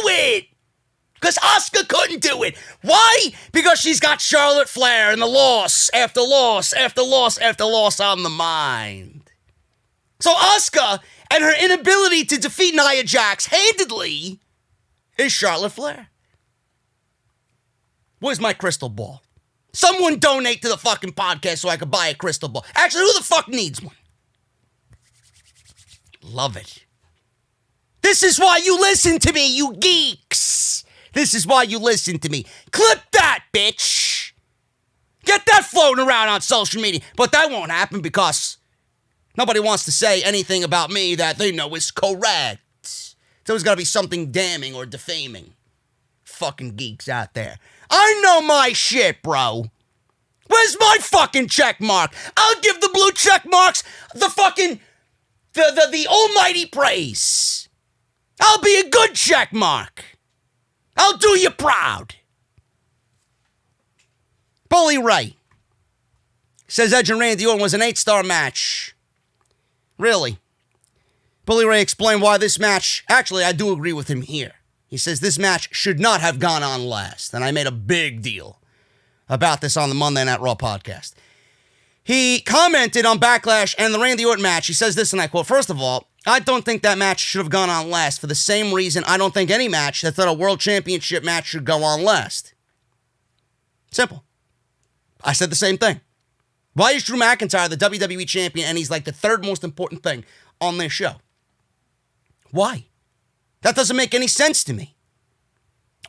it. Why? Because she's got Charlotte Flair and the loss after loss after loss after loss on the mind. So Asuka and her inability to defeat Nia Jax handedly is Charlotte Flair. Where's my crystal ball? Someone donate to the fucking podcast so I can buy a crystal ball. Actually, who the fuck needs one? Love it. This is why you listen to me, you geeks. This is why you listen to me. Clip that, bitch. Get that floating around on social media. But that won't happen because nobody wants to say anything about me that they know is correct. There's always got to be something damning or defaming. Fucking geeks out there. I know my shit, bro. Where's my fucking check mark? I'll give the blue check marks the fucking, the almighty praise. I'll be a good check mark. I'll do you proud. Bully Ray says Edge and Randy Orton was an 8-star match. Really? Bully Ray explained why this match, actually, I do agree with him here. He says this match should not have gone on last, and I made a big deal about this on the Monday Night Raw podcast. He commented on Backlash and the Randy Orton match. He says this, and I quote, "First of all, I don't think that match should have gone on last for the same reason I don't think any match that's not a world championship match should go on last." Simple. I said the same thing. Why is Drew McIntyre the WWE champion and he's like the third most important thing on this show? Why? That doesn't make any sense to me.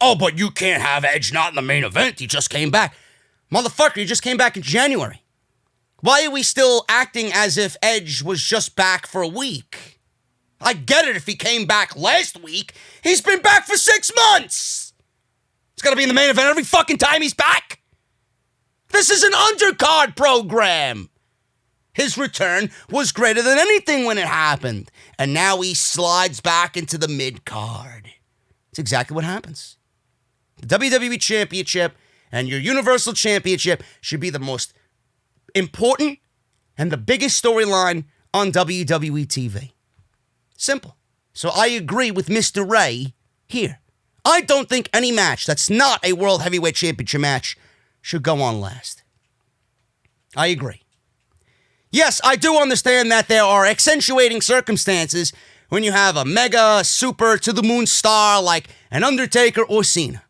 Oh, but you can't have Edge not in the main event. He just came back. Motherfucker, he just came back in January. Why are we still acting as if Edge was just back for a week? I get it if he came back last week. He's been back for 6 months. He's got to be in the main event every fucking time he's back. This is an undercard program. His return was greater than anything when it happened. And now he slides back into the mid-card. It's exactly what happens. The WWE Championship and your Universal Championship should be the most important and the biggest storyline on WWE TV. Simple. So I agree with Mr. Ray here. I don't think any match that's not a World Heavyweight Championship match should go on last. I agree. Yes, I do understand that there are accentuating circumstances when you have a mega, super, to-the-moon star like an Undertaker or Cena.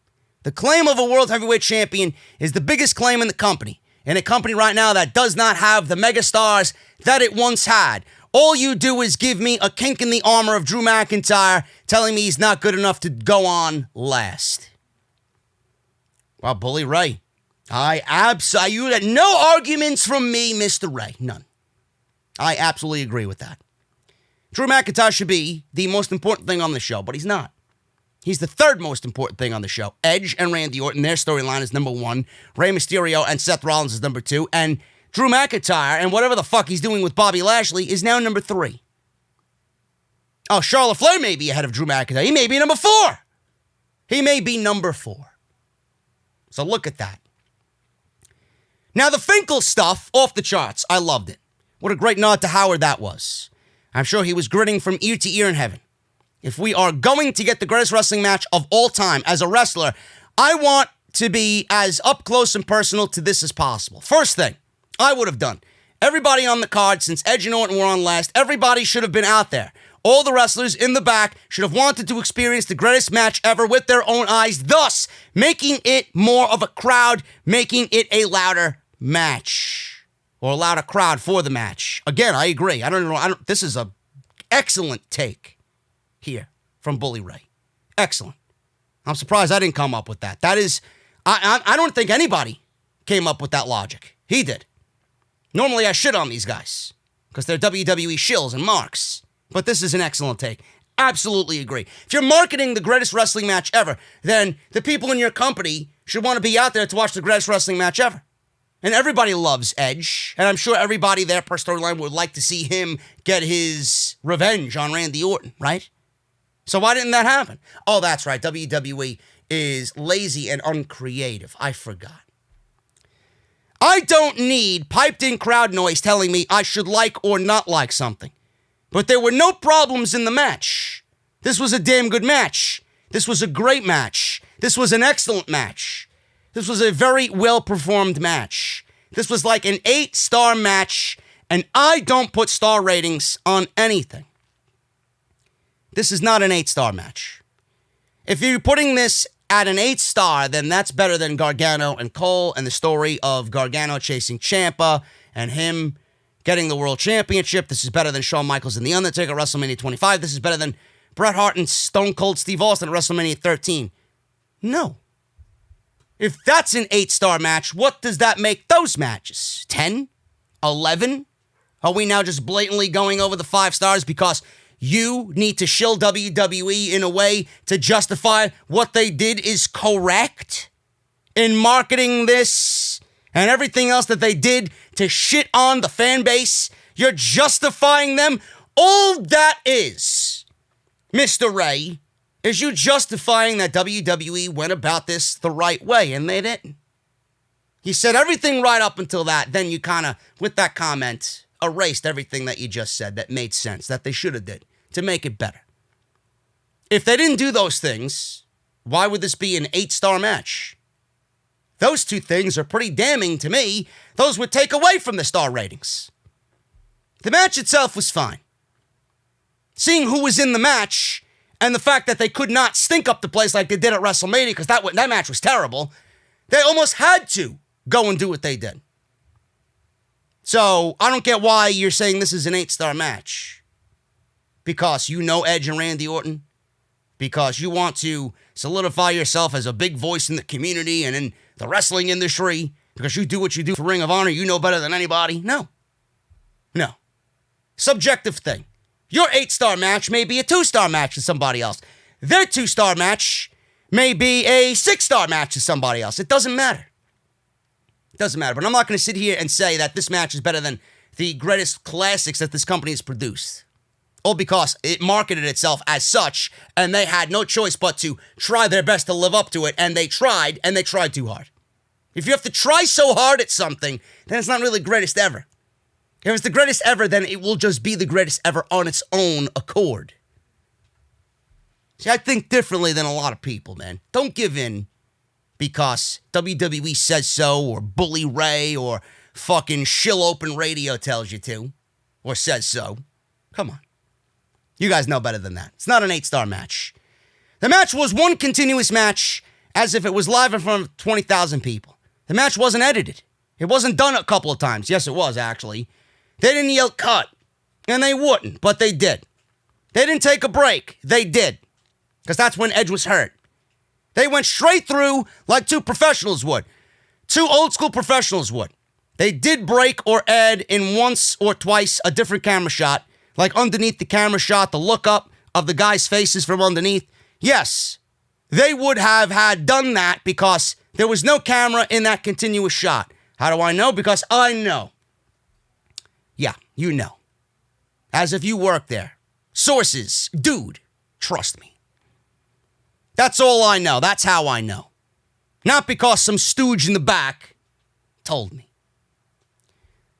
The claim of a World Heavyweight Champion is the biggest claim in the company. In a company right now that does not have the mega stars that it once had. All you do is give me a kink in the armor of Drew McIntyre telling me he's not good enough to go on last. Well, Bully Ray, you had no arguments from me, Mr. Ray. None. I absolutely agree with that. Drew McIntyre should be the most important thing on the show, but he's not. He's the third most important thing on the show. Edge and Randy Orton, their storyline is number 1. Rey Mysterio and Seth Rollins is number 2. And Drew McIntyre and whatever the fuck he's doing with Bobby Lashley is now number 3. Oh, Charlotte Flair may be ahead of Drew McIntyre. He may be number 4. He may be number 4. So look at that. Now, the Finkel stuff, off the charts. I loved it. What a great nod to Howard that was. I'm sure he was grinning from ear to ear in heaven. If we are going to get the greatest wrestling match of all time as a wrestler, I want to be as up close and personal to this as possible. First thing I would have done, everybody on the card, since Edge and Orton were on last, everybody should have been out there. All the wrestlers in the back should have wanted to experience the greatest match ever with their own eyes, thus making it more of a crowd, making it a louder match. Or a louder crowd for the match. Again, I agree. This is a excellent take here from Bully Ray. Excellent. I'm surprised I didn't come up with that. That is, I don't think anybody came up with that logic. He did. Normally I shit on these guys because they're WWE shills and marks. But this is an excellent take. Absolutely agree. If you're marketing the greatest wrestling match ever, then the people in your company should want to be out there to watch the greatest wrestling match ever. And everybody loves Edge, and I'm sure everybody there per storyline would like to see him get his revenge on Randy Orton, right? So why didn't that happen? Oh, that's right. WWE is lazy and uncreative. I forgot. I don't need piped-in crowd noise telling me I should like or not like something. But there were no problems in the match. This was a damn good match. This was a great match. This was an excellent match. This was a very well-performed match. This was like an 8-star match, and I don't put star ratings on anything. This is not an 8-star match. If you're putting this at an 8-star, then that's better than Gargano and Cole and the story of Gargano chasing Ciampa and him getting the world championship. This is better than Shawn Michaels and The Undertaker at WrestleMania 25. This is better than Bret Hart and Stone Cold Steve Austin at WrestleMania 13. No. If that's an 8-star match, what does that make those matches? 10? 11? Are we now just blatantly going over the 5 stars because you need to shill WWE in a way to justify what they did is correct in marketing this and everything else that they did to shit on the fan base? You're justifying them? All that is, Mr. Ray, is you justifying that WWE went about this the right way, and they didn't. You said everything right up until that. Then you kind of, with that comment, erased everything that you just said that made sense, that they should have did to make it better. If they didn't do those things, why would this be an 8-star match? Those two things are pretty damning to me. Those would take away from the star ratings. The match itself was fine. Seeing who was in the match and the fact that they could not stink up the place like they did at WrestleMania, because that match was terrible, they almost had to go and do what they did. So I don't get why you're saying this is an 8-star match. Because you know Edge and Randy Orton? Because you want to solidify yourself as a big voice in the community and in the wrestling industry? Because you do what you do for Ring of Honor, you know better than anybody? No. Subjective thing. Your 8-star match may be a 2-star match to somebody else. Their 2-star match may be a 6-star match to somebody else. It doesn't matter. But I'm not going to sit here and say that this match is better than the greatest classics that this company has produced. All because it marketed itself as such, and they had no choice but to try their best to live up to it, and they tried too hard. If you have to try so hard at something, then it's not really greatest ever. If it's the greatest ever, then it will just be the greatest ever on its own accord. See, I think differently than a lot of people, man. Don't give in because WWE says so, or Bully Ray, or fucking Shill Open Radio tells you to, or says so. Come on. You guys know better than that. It's not an 8-star match. The match was one continuous match as if it was live in front of 20,000 people. The match wasn't edited. It wasn't done a couple of times. Yes, it was, actually. They didn't yell cut, and they wouldn't, but they did. They didn't take a break. They did, because that's when Edge was hurt. They went straight through like two professionals would. Two old-school professionals would. They did break or add in once or twice a different camera shot, like underneath the camera shot, the look up of the guys' faces from underneath. Yes, they would have had done that because there was no camera in that continuous shot. How do I know? Because I know. Yeah, you know. As if you work there. Sources. Dude, trust me. That's all I know. That's how I know. Not because some stooge in the back told me.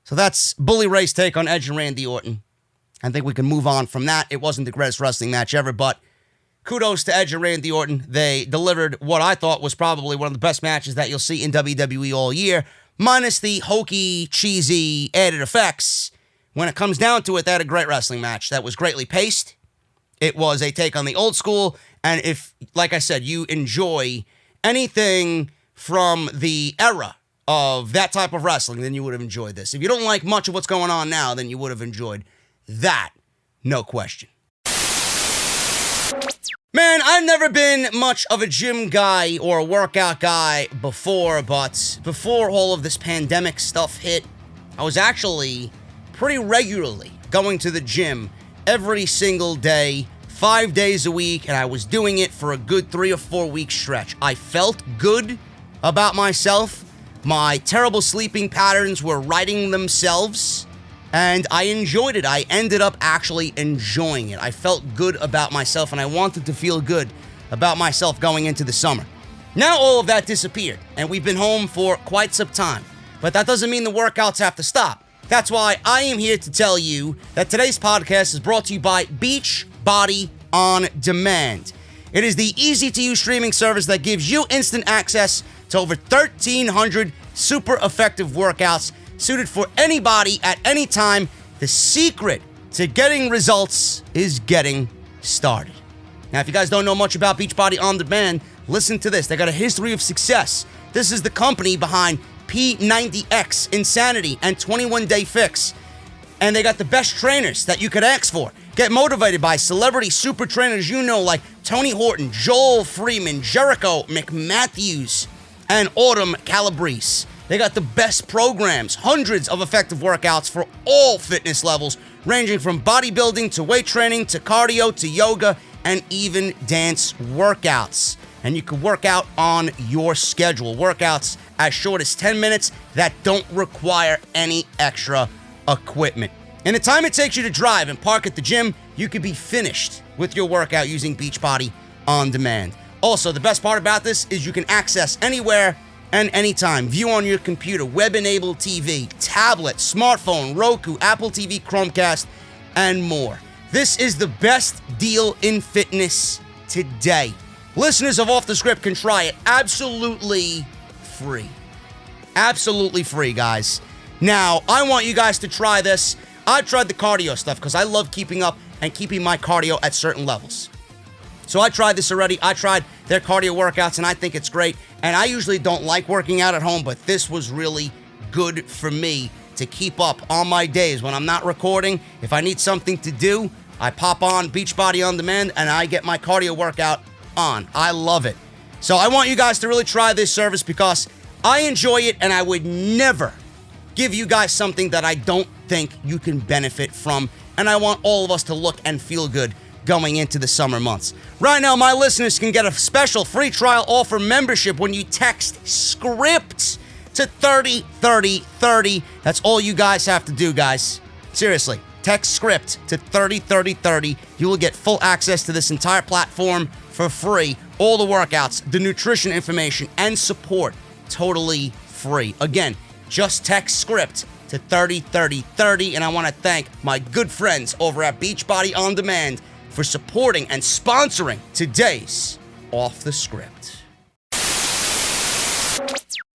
So that's Bully Ray's take on Edge and Randy Orton. I think we can move on from that. It wasn't the greatest wrestling match ever, but kudos to Edge and Randy Orton. They delivered what I thought was probably one of the best matches that you'll see in WWE all year, minus the hokey, cheesy added effects. When it comes down to it, they had a great wrestling match that was greatly paced. It was a take on the old school, and if, like I said, you enjoy anything from the era of that type of wrestling, then you would have enjoyed this. If you don't like much of what's going on now, then you would have enjoyed that, no question. Man, I've never been much of a gym guy or a workout guy before, but before all of this pandemic stuff hit, I was actually pretty regularly going to the gym every single day, 5 days a week, and I was doing it for a good 3 or 4 week stretch. I felt good about myself. My terrible sleeping patterns were righting themselves, and I enjoyed it. I ended up actually enjoying it. I felt good about myself, and I wanted to feel good about myself going into the summer. Now all of that disappeared, and we've been home for quite some time. But that doesn't mean the workouts have to stop. That's why I am here to tell you that today's podcast is brought to you by Beachbody On Demand. It is the easy-to-use streaming service that gives you instant access to over 1,300 super effective workouts suited for anybody at any time. The secret to getting results is getting started. Now, if you guys don't know much about Beachbody On Demand, listen to this. They got a history of success. This is the company behind P90X, Insanity, and 21 Day Fix. And they got the best trainers that you could ask for. Get motivated by celebrity super trainers you know like Tony Horton, Joel Freeman, Jericho McMatthews, and Autumn Calabrese. They got the best programs, hundreds of effective workouts for all fitness levels, ranging from bodybuilding to weight training to cardio to yoga and even dance workouts. And you can work out on your schedule. Workouts as short as 10 minutes that don't require any extra equipment. In the time it takes you to drive and park at the gym, you could be finished with your workout using Beachbody On Demand. Also, the best part about this is you can access anywhere, and anytime. View on your computer, web-enabled TV, tablet, smartphone, Roku, Apple TV, Chromecast, and more. This is the best deal in fitness today. Listeners of Off the Script can try it absolutely free. Absolutely free, guys. Now, I want you guys to try this. I tried the cardio stuff because I love keeping up and keeping my cardio at certain levels. So I tried this already. I tried their cardio workouts, and I think it's great. And I usually don't like working out at home, but this was really good for me to keep up on my days when I'm not recording. If I need something to do, I pop on Beachbody on demand, and I get my cardio workout on. I love it. So I want you guys to really try this service because I enjoy it, and I would never give you guys something that I don't think you can benefit from. And I want all of us to look and feel good going into the summer months. Right now, my listeners can get a special free trial offer membership when you text SCRIPT to 303030. That's all you guys have to do, guys. Seriously, text SCRIPT to 303030. You will get full access to this entire platform for free. All the workouts, the nutrition information, and support totally free. Again, just text SCRIPT to 303030, and I want to thank my good friends over at Beachbody On Demand for supporting and sponsoring today's Off the Script.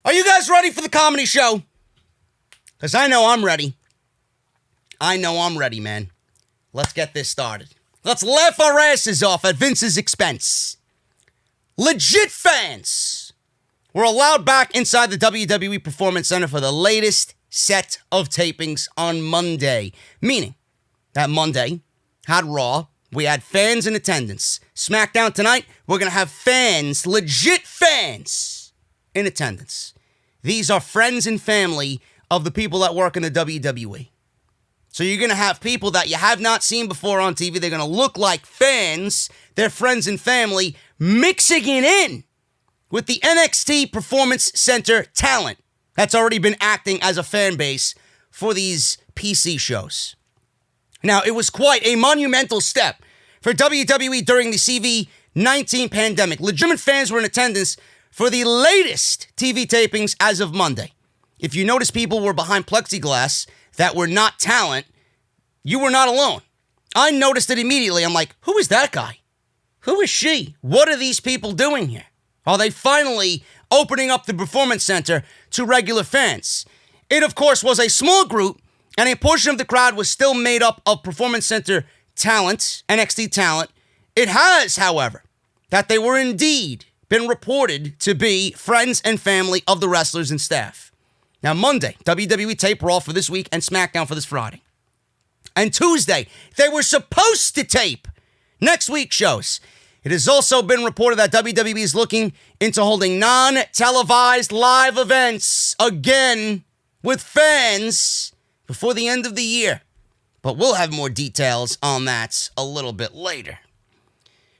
Are you guys ready for the comedy show? Because I know I'm ready. I know I'm ready, man. Let's get this started. Let's laugh our asses off at Vince's expense. Legit fans were allowed back inside the WWE Performance Center for the latest set of tapings on Monday. Meaning that Monday had Raw. We had fans in attendance. SmackDown tonight, we're going to have fans, legit fans, in attendance. These are friends and family of the people that work in the WWE. So you're going to have people that you have not seen before on TV. They're going to look like fans. They're friends and family, mixing it in with the NXT Performance Center talent that's already been acting as a fan base for these PC shows. Now, it was quite a monumental step for WWE during the CV-19 pandemic. Legitimate fans were in attendance for the latest TV tapings as of Monday. If you notice people were behind plexiglass that were not talent, you were not alone. I noticed it immediately. I'm like, who is that guy? Who is she? What are these people doing here? Are they finally opening up the Performance Center to regular fans? It, of course, was a small group, and a portion of the crowd was still made up of Performance Center talent, NXT talent. It has, however, that they were indeed been reported to be friends and family of the wrestlers and staff. Now, Monday, WWE taped Raw for this week and SmackDown for this Friday. And Tuesday, they were supposed to tape next week's shows. It has also been reported that WWE is looking into holding non-televised live events again with fans before the end of the year. But we'll have more details on that a little bit later.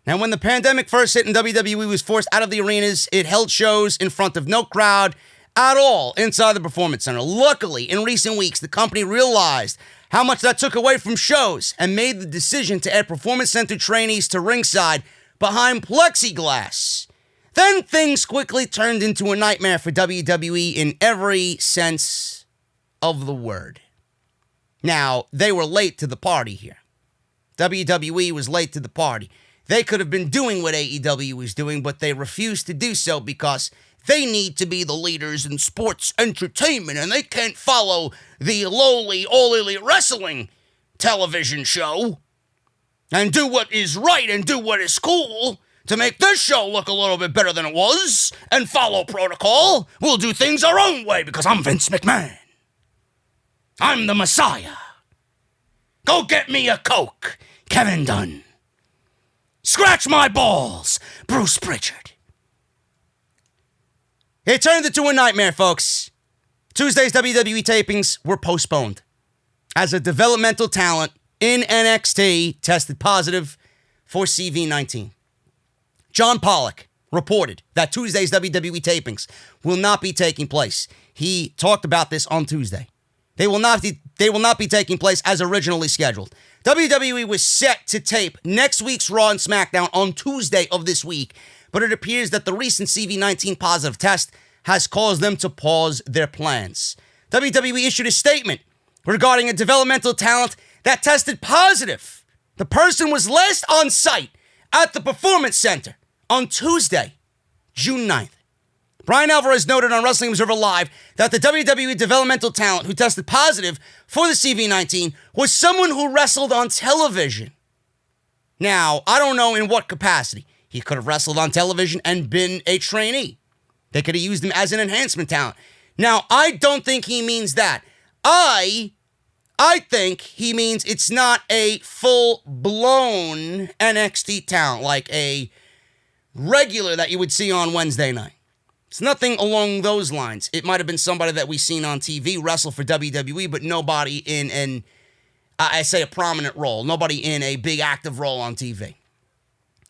Now, when the pandemic first hit and WWE was forced out of the arenas, it held shows in front of no crowd at all inside the Performance Center. Luckily, in recent weeks, the company realized how much that took away from shows and made the decision to add Performance Center trainees to ringside behind plexiglass. Then things quickly turned into a nightmare for WWE in every sense of the word. Now, they were late to the party here. WWE was late to the party. They could have been doing what AEW was doing, but they refused to do so because they need to be the leaders in sports entertainment, and they can't follow the lowly, all elite wrestling television show and do what is right and do what is cool to make this show look a little bit better than it was and follow protocol. We'll do things our own way because I'm Vince McMahon. I'm the Messiah. Go get me a Coke, Kevin Dunn. Scratch my balls, Bruce Pritchard. It turned into a nightmare, folks. Tuesday's WWE tapings were postponed as a developmental talent in NXT tested positive for CV-19. John Pollock reported that Tuesday's WWE tapings will not be taking place. He talked about this on Tuesday. They will not be taking place as originally scheduled. WWE was set to tape next week's Raw and SmackDown on Tuesday of this week, but it appears that the recent CV-19 positive test has caused them to pause their plans. WWE issued a statement regarding a developmental talent that tested positive. The person was last on site at the Performance Center on Tuesday, June 9th. Brian Alvarez noted on Wrestling Observer Live that the WWE developmental talent who tested positive for the CV-19 was someone who wrestled on television. Now, I don't know in what capacity. He could have wrestled on television and been a trainee. They could have used him as an enhancement talent. Now, I don't think he means that. I think he means it's not a full-blown NXT talent like a regular that you would see on Wednesday night. It's nothing along those lines. It might have been somebody that we've seen on TV wrestle for WWE, but nobody in a prominent role. Nobody in a big active role on TV.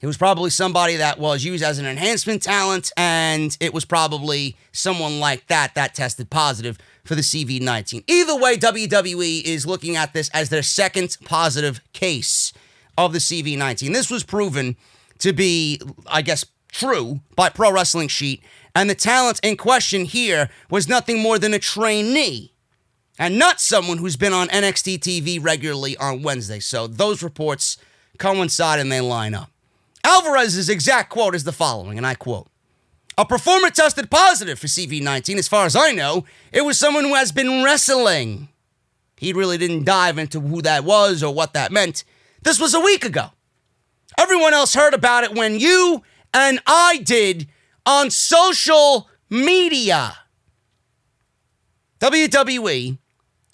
It was probably somebody that was used as an enhancement talent, and it was probably someone like that tested positive for the CV-19. Either way, WWE is looking at this as their second positive case of the CV-19. This was proven to be, I guess, true by Pro Wrestling Sheet, and the talent in question here was nothing more than a trainee and not someone who's been on NXT TV regularly on Wednesday. So those reports coincide and they line up. Alvarez's exact quote is the following, and I quote, "A performer tested positive for CV-19. As far as I know, it was someone who has been wrestling." He really didn't dive into who that was or what that meant. This was a week ago. Everyone else heard about it when you and I did on social media. WWE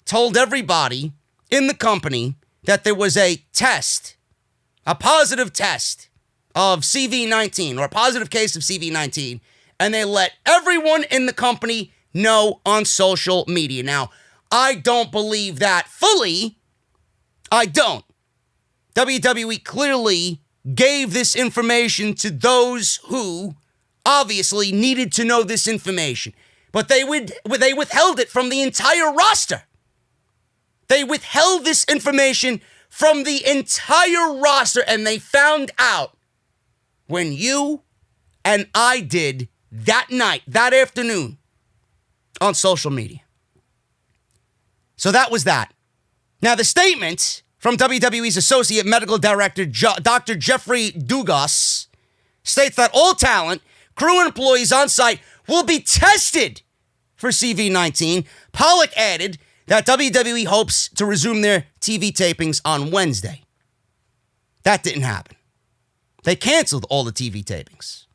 told everybody in the company that there was a test, a positive test of CV-19 or a positive case of CV-19, and they let everyone in the company know on social media. Now, I don't believe that fully. I don't. WWE clearly gave this information to those who obviously needed to know this information, but they withheld it from the entire roster. They withheld this information from the entire roster, and they found out when you and I did that night, that afternoon, on social media. So that was that. Now, the statement from WWE's Associate Medical Director, Dr. Jeffrey Dugas, states that all talent, crew, and employees on site will be tested for CV-19. Pollock added that WWE hopes to resume their TV tapings on Wednesday. That didn't happen. They canceled all the TV tapings.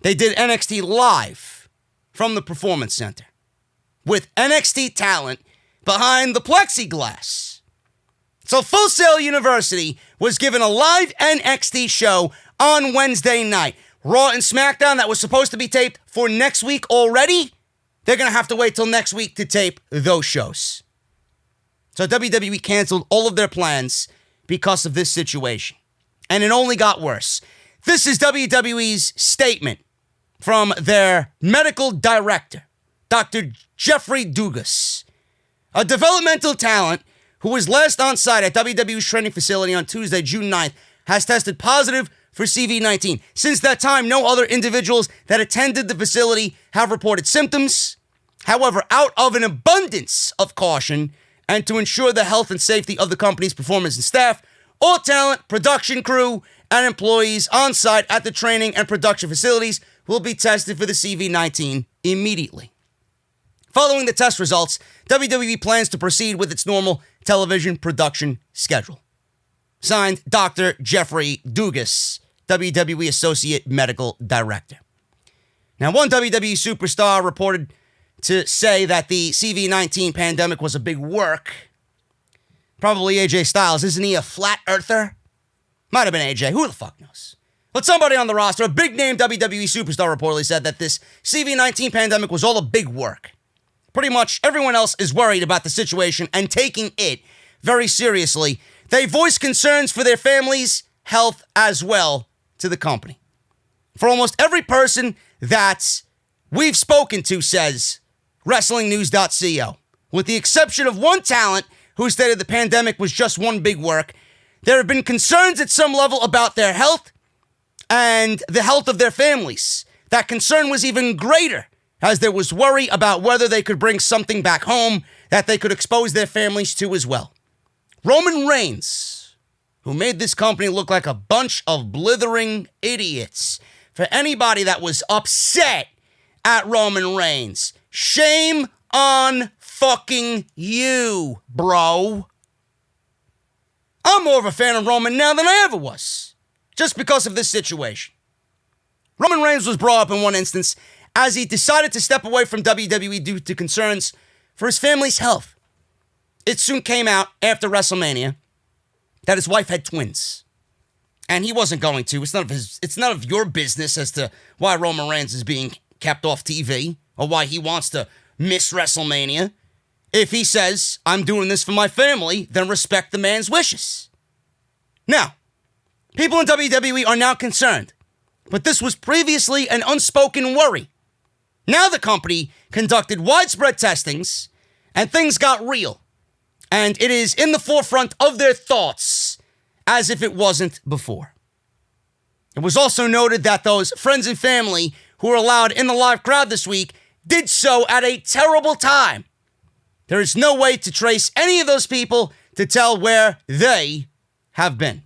They did NXT live from the Performance Center with NXT talent behind the plexiglass. So Full Sail University was given a live NXT show on Wednesday night. Raw and SmackDown that was supposed to be taped for next week already, they're going to have to wait till next week to tape those shows. So WWE canceled all of their plans because of this situation. And it only got worse. This is WWE's statement from their medical director, Dr. Jeffrey Dugas. A developmental talent who was last on site at WWE's training facility on Tuesday, June 9th, has tested positive for CV-19. Since that time, no other individuals that attended the facility have reported symptoms. However, out of an abundance of caution and to ensure the health and safety of the company's performers and staff, all talent, production crew, and employees on site at the training and production facilities will be tested for the CV-19 immediately. Following the test results, WWE plans to proceed with its normal television production schedule. Signed, Dr. Jeffrey Dugas, WWE Associate Medical Director. Now, one WWE superstar reported to say that the CV-19 pandemic was a big work. Probably AJ Styles. Isn't he a flat earther? Might have been AJ. Who the fuck knows? But somebody on the roster, a big-name WWE superstar, reportedly said that this CV-19 pandemic was all a big work. Pretty much everyone else is worried about the situation and taking it very seriously. They voiced concerns for their families' health as well to the company. For almost every person that we've spoken to, says WrestlingNews.co, with the exception of one talent who stated the pandemic was just one big work, there have been concerns at some level about their health and the health of their families. That concern was even greater as there was worry about whether they could bring something back home that they could expose their families to as well. Roman Reigns, who made this company look like a bunch of blithering idiots. For anybody that was upset at Roman Reigns, shame on fucking you, bro. I'm more of a fan of Roman now than I ever was, just because of this situation. Roman Reigns was brought up in one instance as he decided to step away from WWE due to concerns for his family's health. It soon came out after WrestleMania that his wife had twins. And he wasn't going to. It's none of your business as to why Roman Reigns is being kept off TV or why he wants to miss WrestleMania. If he says, I'm doing this for my family, then respect the man's wishes. Now, people in WWE are now concerned, but this was previously an unspoken worry. Now the company conducted widespread testings, and things got real. And it is in the forefront of their thoughts, as if it wasn't before. It was also noted that those friends and family who were allowed in the live crowd this week did so at a terrible time. There is no way to trace any of those people to tell where they have been.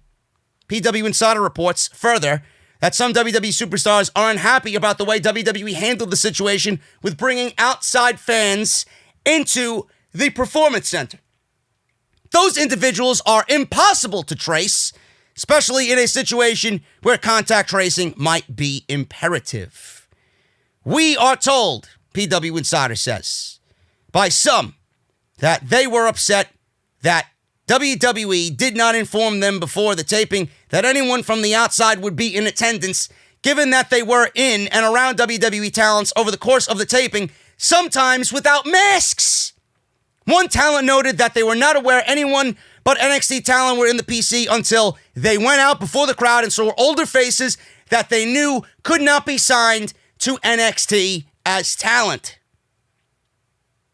PW Insider reports further that some WWE superstars are unhappy about the way WWE handled the situation with bringing outside fans into the Performance Center. Those individuals are impossible to trace, especially in a situation where contact tracing might be imperative. We are told, PW Insider says, by some that they were upset that WWE did not inform them before the taping that anyone from the outside would be in attendance, given that they were in and around WWE talents over the course of the taping, sometimes without masks. One talent noted that they were not aware anyone but NXT talent were in the PC until they went out before the crowd and saw older faces that they knew could not be signed to NXT as talent.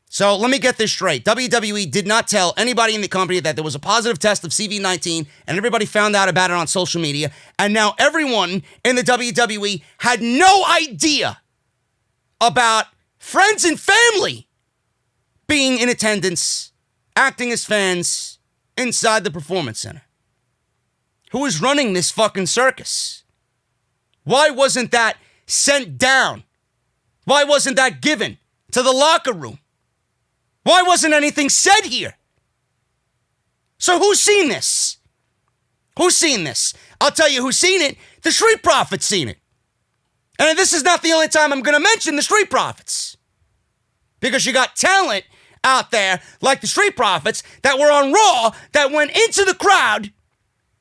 So let me get this straight. WWE did not tell anybody in the company that there was a positive test of CV-19, and everybody found out about it on social media. And now everyone in the WWE had no idea about friends and family being in attendance, acting as fans inside the Performance Center. Who is running this fucking circus? Why wasn't that sent down? Why wasn't that given to the locker room? Why wasn't anything said here? So who's seen this? Who's seen this? I'll tell you who's seen it. The Street Profits seen it. And this is not the only time I'm going to mention the Street Profits. Because you got talent out there like the Street Profits that were on Raw that went into the crowd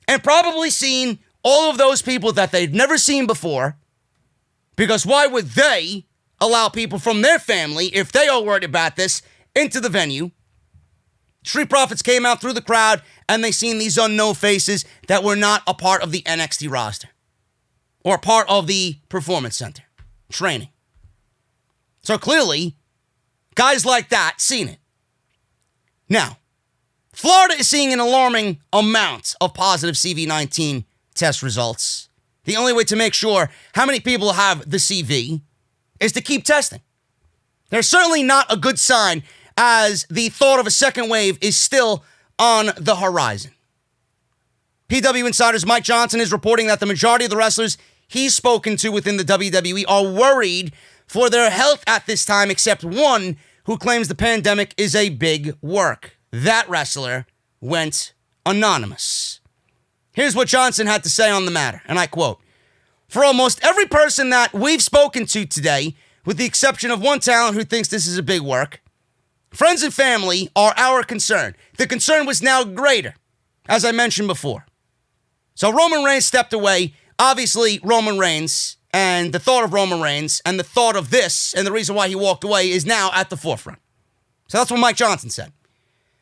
and probably seen all of those people that they'd never seen before. Because why would they allow people from their family, if they are worried about this, into the venue? Street Profits came out through the crowd and they seen these unknown faces that were not a part of the NXT roster or part of the Performance Center training. So clearly, guys like that seen it. Now, Florida is seeing an alarming amount of positive CV-19 test results. The only way to make sure how many people have the CV is to keep testing. There's certainly not a good sign as the thought of a second wave is still on the horizon. PW Insider's Mike Johnson is reporting that the majority of the wrestlers he's spoken to within the WWE are worried for their health at this time, except one who claims the pandemic is a big work. That wrestler went anonymous. Here's what Johnson had to say on the matter, and I quote, "For almost every person that we've spoken to today, with the exception of one talent who thinks this is a big work, friends and family are our concern. The concern was now greater, as I mentioned before." So Roman Reigns stepped away. Obviously, Roman Reigns and the thought of Roman Reigns and the thought of this and the reason why he walked away is now at the forefront. So that's what Mike Johnson said.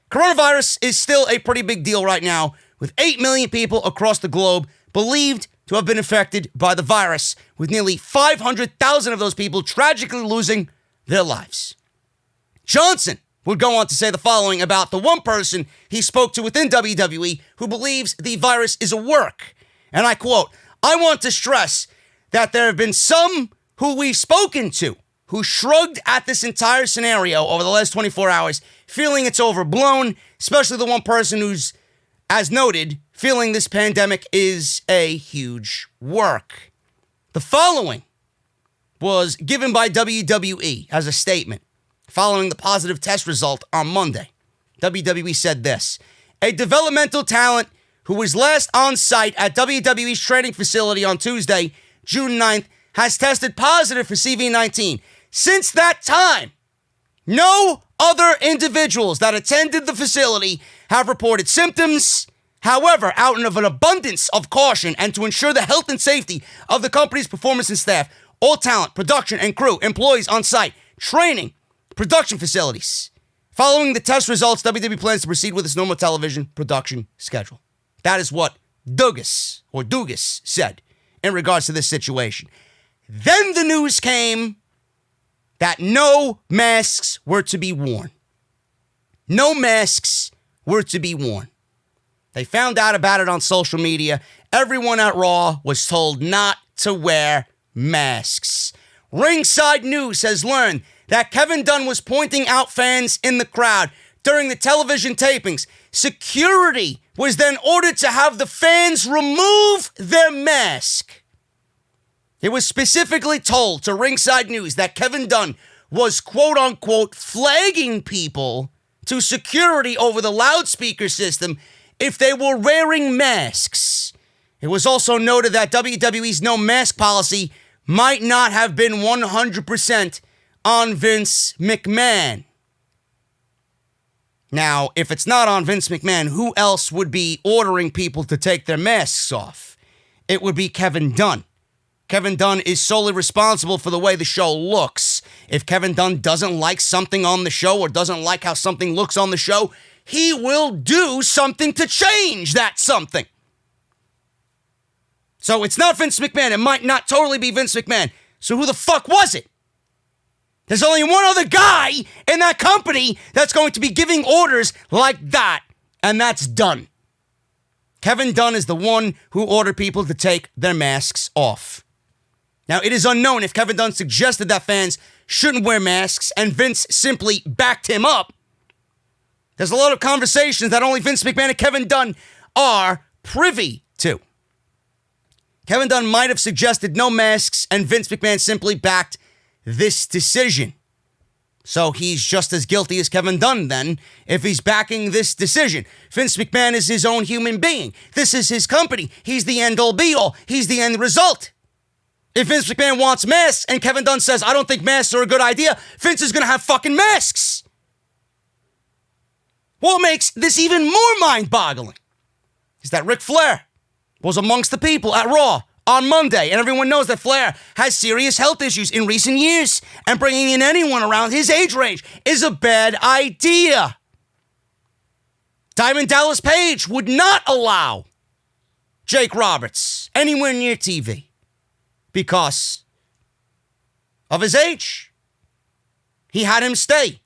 Coronavirus is still a pretty big deal right now, with 8 million people across the globe believed to have been infected by the virus, with nearly 500,000 of those people tragically losing their lives. Johnson would go on to say the following about the one person he spoke to within WWE who believes the virus is a work. And I quote, "I want to stress that there have been some who we've spoken to who shrugged at this entire scenario over the last 24 hours, feeling it's overblown, especially the one person who's, as noted, feeling this pandemic is a huge work. The following was given by WWE as a statement following the positive test result on Monday. WWE said this: a developmental talent who was last on site at WWE's training facility on Tuesday, June 9th, has tested positive for CV-19. Since that time, no other individuals that attended the facility have reported symptoms. However, out of an abundance of caution and to ensure the health and safety of the company's performance and staff, all talent, production, and crew, employees on site, training, production facilities. Following the test results, WWE plans to proceed with its normal television production schedule. That is what Dugas said in regards to this situation. Then the news came that no masks were to be worn. No masks were to be worn. They found out about it on social media. Everyone at Raw was told not to wear masks. Ringside News has learned that Kevin Dunn was pointing out fans in the crowd during the television tapings. Security was then ordered to have the fans remove their mask. It was specifically told to Ringside News that Kevin Dunn was, quote-unquote, flagging people to security over the loudspeaker system if they were wearing masks. It was also noted that WWE's no mask policy might not have been 100% on Vince McMahon. Now, if it's not on Vince McMahon, who else would be ordering people to take their masks off? It would be Kevin Dunn. Kevin Dunn is solely responsible for the way the show looks. If Kevin Dunn doesn't like something on the show or doesn't like how something looks on the show, he will do something to change that something. So it's not Vince McMahon. It might not totally be Vince McMahon. So who the fuck was it? There's only one other guy in that company that's going to be giving orders like that, and that's Dunn. Kevin Dunn is the one who ordered people to take their masks off. Now, it is unknown if Kevin Dunn suggested that fans shouldn't wear masks and Vince simply backed him up. There's a lot of conversations that only Vince McMahon and Kevin Dunn are privy to. Kevin Dunn might have suggested no masks and Vince McMahon simply backed this decision. So he's just as guilty as Kevin Dunn then if he's backing this decision. Vince McMahon is his own human being. This is his company. He's the end-all be-all. He's the end result. If Vince McMahon wants masks and Kevin Dunn says, I don't think masks are a good idea, Vince is going to have fucking masks. What makes this even more mind-boggling is that Ric Flair was amongst the people at Raw on Monday, and everyone knows that Flair has serious health issues in recent years, and bringing in anyone around his age range is a bad idea. Diamond Dallas Page would not allow Jake Roberts anywhere near TV because of his age. He had him stay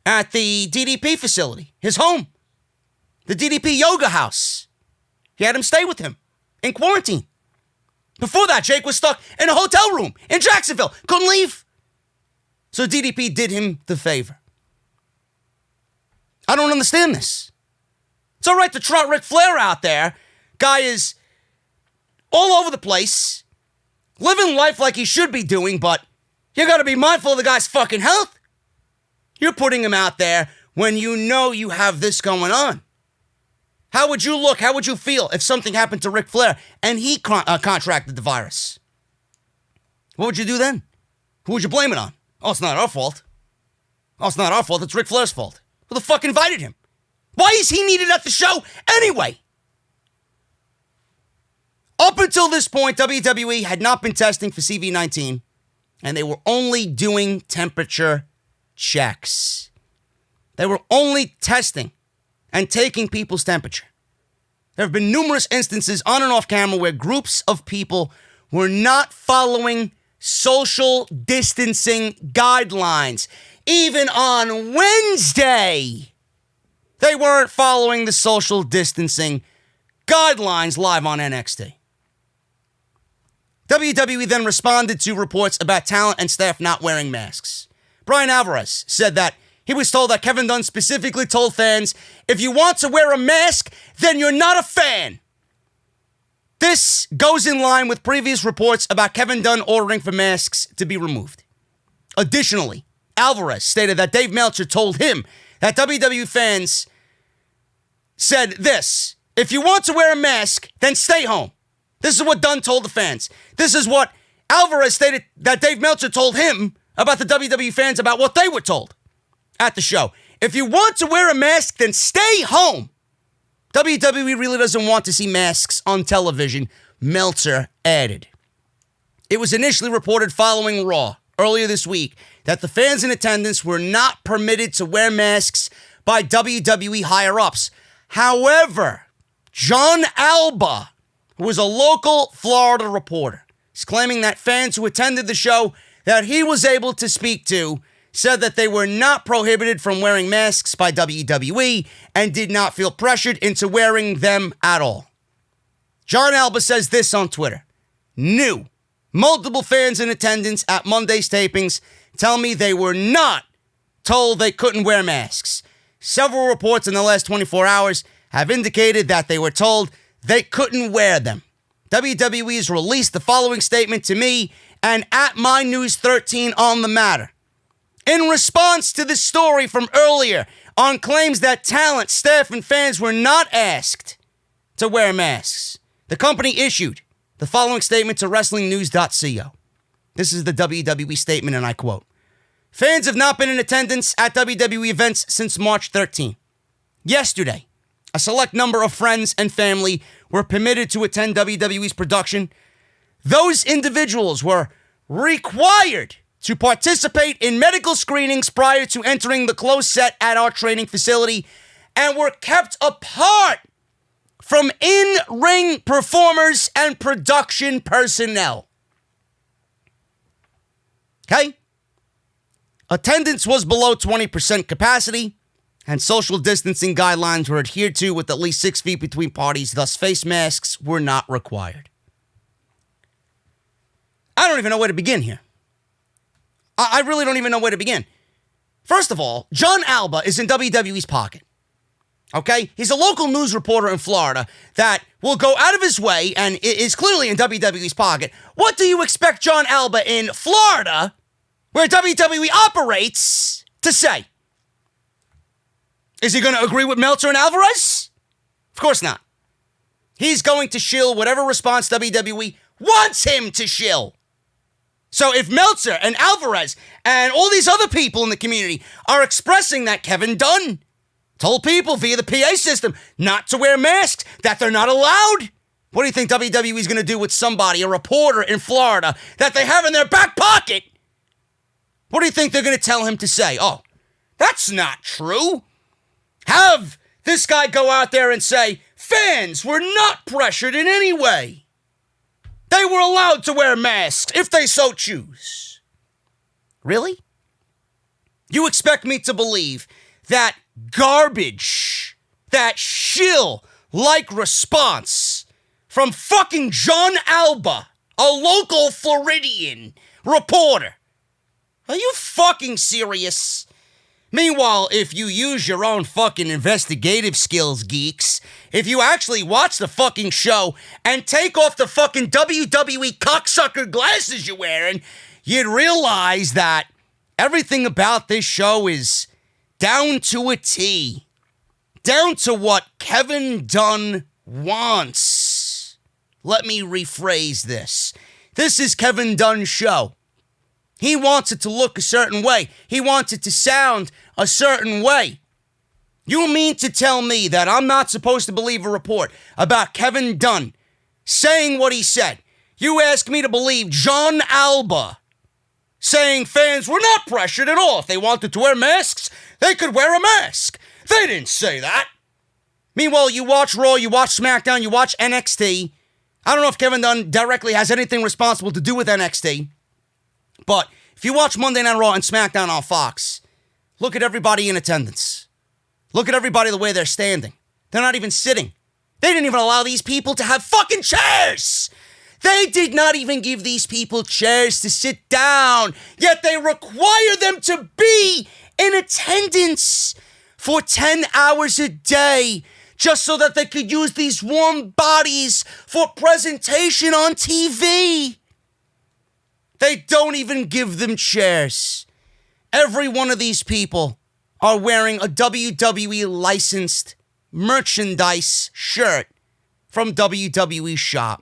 at the DDP facility, his home, the DDP yoga house. He had him stay with him in quarantine. Before that, Jake was stuck in a hotel room in Jacksonville. Couldn't leave. So DDP did him the favor. I don't understand this. It's all right to trot Ric Flair out there. Guy is all over the place, living life like he should be doing, but you got to be mindful of the guy's fucking health. You're putting him out there when you know you have this going on. How would you look? How would you feel if something happened to Ric Flair and he contracted the virus? What would you do then? Who would you blame it on? Oh, it's not our fault. Oh, it's not our fault. It's Ric Flair's fault. Who the fuck invited him? Why is he needed at the show anyway? Up until this point, WWE had not been testing for CV-19, and they were only doing temperature checks. They were only testing and taking people's temperature. There have been numerous instances on and off camera where groups of people were not following social distancing guidelines. Even on Wednesday, they weren't following the social distancing guidelines live on NXT. WWE then responded to reports about talent and staff not wearing masks. Bryan Alvarez said that he was told that Kevin Dunn specifically told fans, if you want to wear a mask, then you're not a fan. This goes in line with previous reports about Kevin Dunn ordering for masks to be removed. Additionally, Alvarez stated that Dave Meltzer told him that WWE fans said this, if you want to wear a mask, then stay home. This is what Dunn told the fans. This is what Alvarez stated that Dave Meltzer told him about the WWE fans about what they were told at the show. If you want to wear a mask, then stay home. WWE really doesn't want to see masks on television, Meltzer added. It was initially reported following Raw earlier this week that the fans in attendance were not permitted to wear masks by WWE higher-ups. However, John Alba, who was a local Florida reporter, is claiming that fans who attended the show that he was able to speak to said that they were not prohibited from wearing masks by WWE and did not feel pressured into wearing them at all. John Alba says this on Twitter. New. Multiple fans in attendance at Monday's tapings tell me they were not told they couldn't wear masks. Several reports in the last 24 hours have indicated that they were told they couldn't wear them. WWE has released the following statement to me and at My News 13 on the matter. In response to the story from earlier on claims that talent, staff, and fans were not asked to wear masks, the company issued the following statement to WrestlingNews.co. This is the WWE statement, and I quote, fans have not been in attendance at WWE events since March 13. Yesterday, a select number of friends and family were permitted to attend WWE's production. Those individuals were required to participate in medical screenings prior to entering the closed set at our training facility and were kept apart from in-ring performers and production personnel. Okay? Attendance was below 20% capacity, and social distancing guidelines were adhered to with at least 6 feet between parties, thus face masks were not required. I don't even know where to begin here. I really don't even know where to begin. First of all, John Alba is in WWE's pocket. Okay? He's a local news reporter in Florida that will go out of his way and is clearly in WWE's pocket. What do you expect John Alba in Florida, where WWE operates, to say? Is he going to agree with Meltzer and Alvarez? Of course not. He's going to shill whatever response WWE wants him to shill. So if Meltzer and Alvarez and all these other people in the community are expressing that Kevin Dunn told people via the PA system not to wear masks, that they're not allowed, what do you think WWE is going to do with somebody, a reporter in Florida, that they have in their back pocket? What do you think they're going to tell him to say? Oh, that's not true. Have this guy go out there and say, fans were not pressured in any way. They were allowed to wear masks if they so choose. Really? You expect me to believe that garbage, that shill-like response from fucking John Alba, a local Floridian reporter? Are you fucking serious? Meanwhile, if you use your own fucking investigative skills, geeks, if you actually watch the fucking show and take off the fucking WWE cocksucker glasses you're wearing, you'd realize that everything about this show is down to a T. Down to what Kevin Dunn wants. Let me rephrase this. This is Kevin Dunn's show. He wants it to look a certain way. He wants it to sound a certain way. You mean to tell me that I'm not supposed to believe a report about Kevin Dunn saying what he said? You ask me to believe John Alba saying fans were not pressured at all. If they wanted to wear masks, they could wear a mask. They didn't say that. Meanwhile, you watch Raw, you watch SmackDown, you watch NXT. I don't know if Kevin Dunn directly has anything responsible to do with NXT. But if you watch Monday Night Raw and SmackDown on Fox, look at everybody in attendance. Look at everybody the way they're standing. They're not even sitting. They didn't even allow these people to have fucking chairs. They did not even give these people chairs to sit down, yet they require them to be in attendance for 10 hours a day just so that they could use these warm bodies for presentation on TV. They don't even give them chairs. Every one of these people are wearing a WWE licensed merchandise shirt from WWE shop.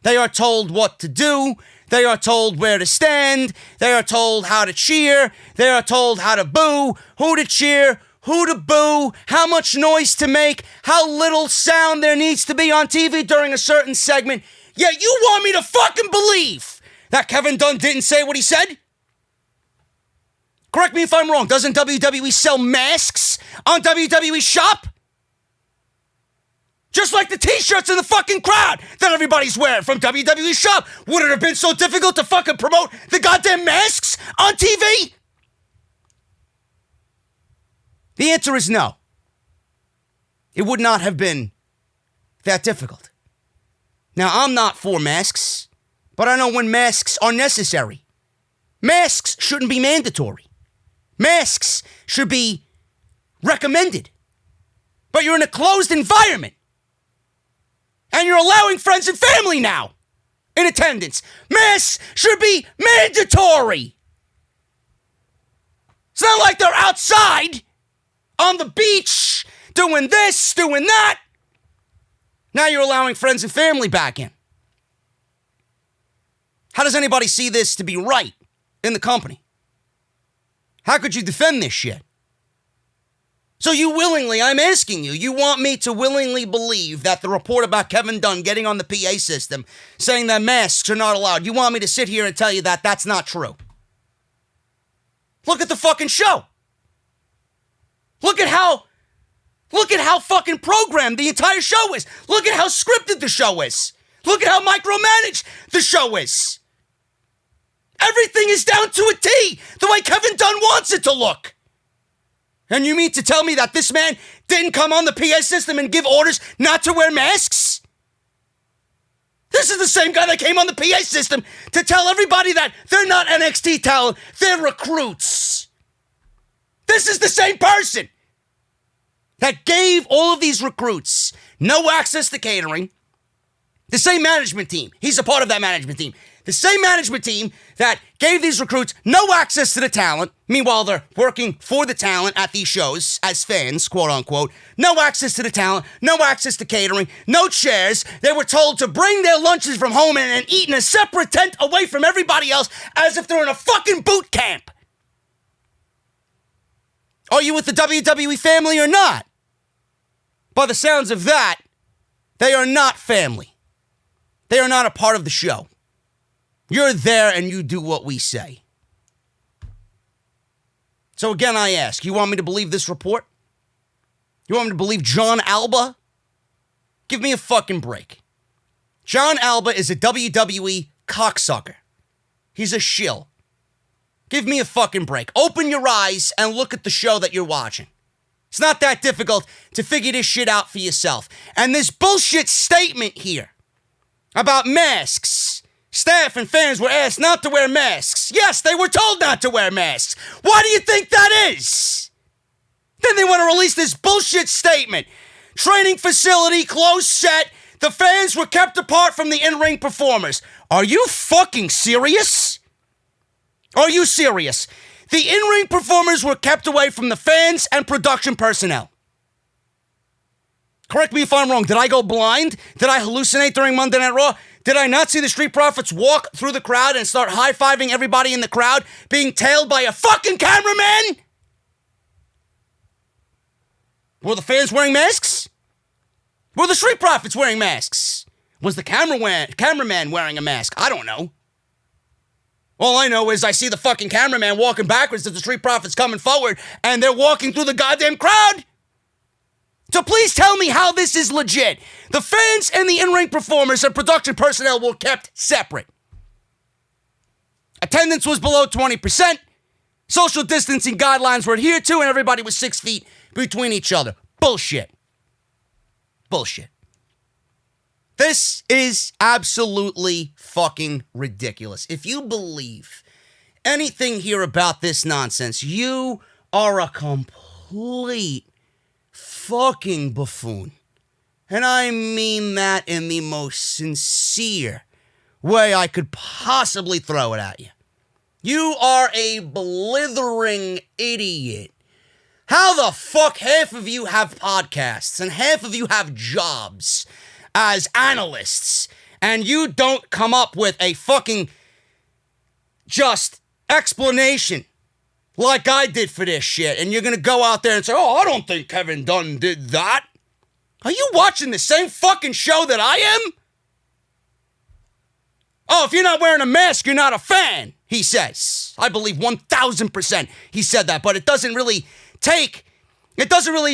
They are told what to do. They are told where to stand. They are told how to cheer. They are told how to boo, who to cheer, who to boo, how much noise to make, how little sound there needs to be on TV during a certain segment. Yet you want me to fucking believe that Kevin Dunn didn't say what he said? Correct me if I'm wrong. Doesn't WWE sell masks on WWE shop? Just like the t-shirts in the fucking crowd that everybody's wearing from WWE shop. Would it have been so difficult to fucking promote the goddamn masks on TV? The answer is no. It would not have been that difficult. Now, I'm not for masks, but I know when masks are necessary. Masks shouldn't be mandatory. Masks should be recommended. But you're in a closed environment. And you're allowing friends and family now in attendance. Masks should be mandatory. It's not like they're outside on the beach doing this, doing that. Now you're allowing friends and family back in. How does anybody see this to be right in the company? How could you defend this shit? So you willingly, I'm asking you, you want me to willingly believe that the report about Kevin Dunn getting on the PA system, saying that masks are not allowed, you want me to sit here and tell you that that's not true? Look at the fucking show. Look at how fucking programmed the entire show is. Look at how scripted the show is. Look at how micromanaged the show is. Everything is down to a T, the way Kevin Dunn wants it to look. And you mean to tell me that this man didn't come on the PA system and give orders not to wear masks? This is the same guy that came on the PA system to tell everybody that they're not NXT talent, they're recruits. This is the same person that gave all of these recruits no access to catering. The same management team. He's a part of that management team. The same management team that gave these recruits no access to the talent. Meanwhile, they're working for the talent at these shows as fans, quote unquote. No access to the talent, no access to catering, no chairs. They were told to bring their lunches from home and eat in a separate tent away from everybody else as if they're in a fucking boot camp. Are you with the WWE family or not? By the sounds of that, they are not family. They are not a part of the show. You're there and you do what we say. So again, I ask, you want me to believe this report? You want me to believe John Alba? Give me a fucking break. John Alba is a WWE cocksucker. He's a shill. Give me a fucking break. Open your eyes and look at the show that you're watching. It's not that difficult to figure this shit out for yourself. And this bullshit statement here about masks. Staff and fans were asked not to wear masks. Yes, they were told not to wear masks. Why do you think that is? Then they want to release this bullshit statement. Training facility, closed set. The fans were kept apart from the in-ring performers. Are you fucking serious? Are you serious? The in-ring performers were kept away from the fans and production personnel. Correct me if I'm wrong. Did I go blind? Did I hallucinate during Monday Night Raw? Did I not see the Street Profits walk through the crowd and start high-fiving everybody in the crowd, being tailed by a fucking cameraman? Were the fans wearing masks? Were the Street Profits wearing masks? Was the cameraman wearing a mask? I don't know. All I know is I see the fucking cameraman walking backwards as the Street Profits coming forward, and they're walking through the goddamn crowd. So please tell me how this is legit. The fans and the in-ring performers and production personnel were kept separate. Attendance was below 20%. Social distancing guidelines were adhered to, and everybody was 6 feet between each other. Bullshit. Bullshit. This is absolutely fucking ridiculous. If you believe anything here about this nonsense, you are a complete fucking buffoon. And I mean that in the most sincere way I could possibly throw it at you. You are a blithering idiot. How the fuck half of you have podcasts and half of you have jobs as analysts and you don't come up with a fucking just explanation like I did for this shit, and you're gonna go out there and say, oh, I don't think Kevin Dunn did that. Are you watching the same fucking show that I am? Oh, if you're not wearing a mask, you're not a fan, he says. I believe 1,000% he said that, but it doesn't really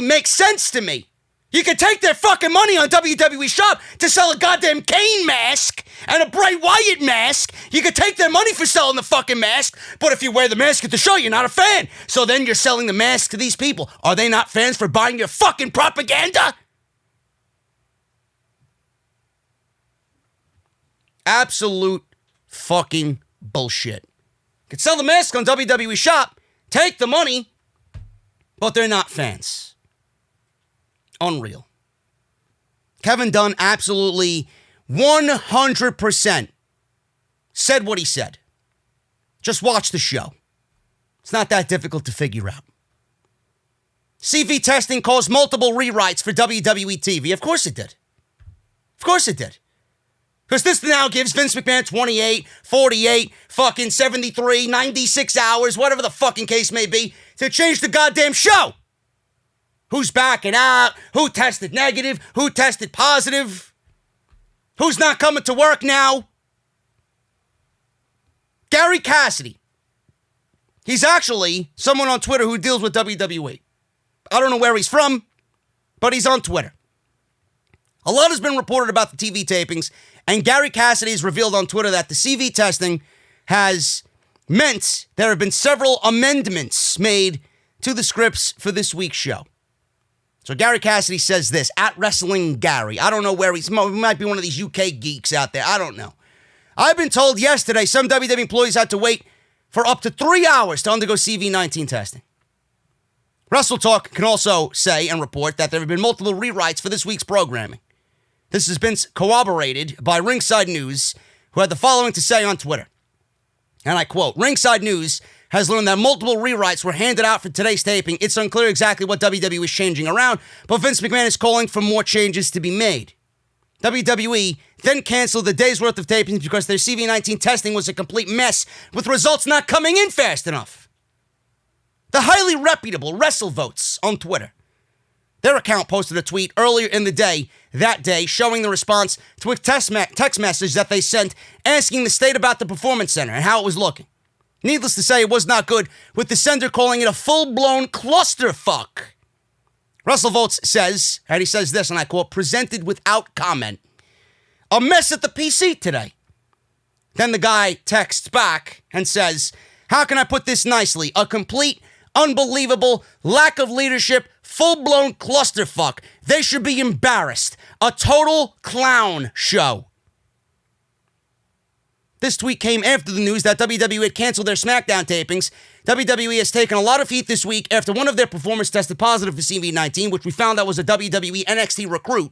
make sense to me. You can take their fucking money on WWE Shop to sell a goddamn Kane mask and a Bray Wyatt mask. You can take their money for selling the fucking mask, but if you wear the mask at the show, you're not a fan. So then you're selling the mask to these people. Are they not fans for buying your fucking propaganda? Absolute fucking bullshit. You can sell the mask on WWE Shop, take the money, but they're not fans. Unreal. Kevin Dunn absolutely 100% said what he said. Just watch the show. It's not that difficult to figure out. CV testing caused multiple rewrites for WWE TV. Of course it did. Of course it did. Because this now gives Vince McMahon 28, 48, fucking 73, 96 hours, whatever the fucking case may be, to change the goddamn show. Who's backing out? Who tested negative? Who tested positive? Who's not coming to work now? Gary Cassidy. He's actually someone on Twitter who deals with WWE. I don't know where he's from, but he's on Twitter. A lot has been reported about the TV tapings, and Gary Cassidy has revealed on Twitter that the CV testing has meant there have been several amendments made to the scripts for this week's show. So Gary Cassidy says this, at Wrestling Gary. I don't know where he might be one of these UK geeks out there. I don't know. I've been told yesterday some WWE employees had to wait for up to 3 hours to undergo CV-19 testing. WrestleTalk can also say and report that there have been multiple rewrites for this week's programming. This has been corroborated by Ringside News, who had the following to say on Twitter. And I quote, Ringside News has learned that multiple rewrites were handed out for today's taping. It's unclear exactly what WWE is changing around, but Vince McMahon is calling for more changes to be made. WWE then canceled the day's worth of tapings because their CV-19 testing was a complete mess, with results not coming in fast enough. The highly reputable WrestleVotes on Twitter. Their account posted a tweet earlier in the day, that day, showing the response to a text message that they sent asking the state about the Performance Center and how it was looking. Needless to say, it was not good, with the sender calling it a full-blown clusterfuck. WrestleVotes says, and he says this, and I quote, presented without comment. A mess at the PC today. Then the guy texts back and says, how can I put this nicely? A complete, unbelievable lack of leadership, full-blown clusterfuck. They should be embarrassed. A total clown show. This tweet came after the news that WWE had canceled their SmackDown tapings. WWE has taken a lot of heat this week after one of their performers tested positive for CV-19, which we found out was a WWE NXT recruit.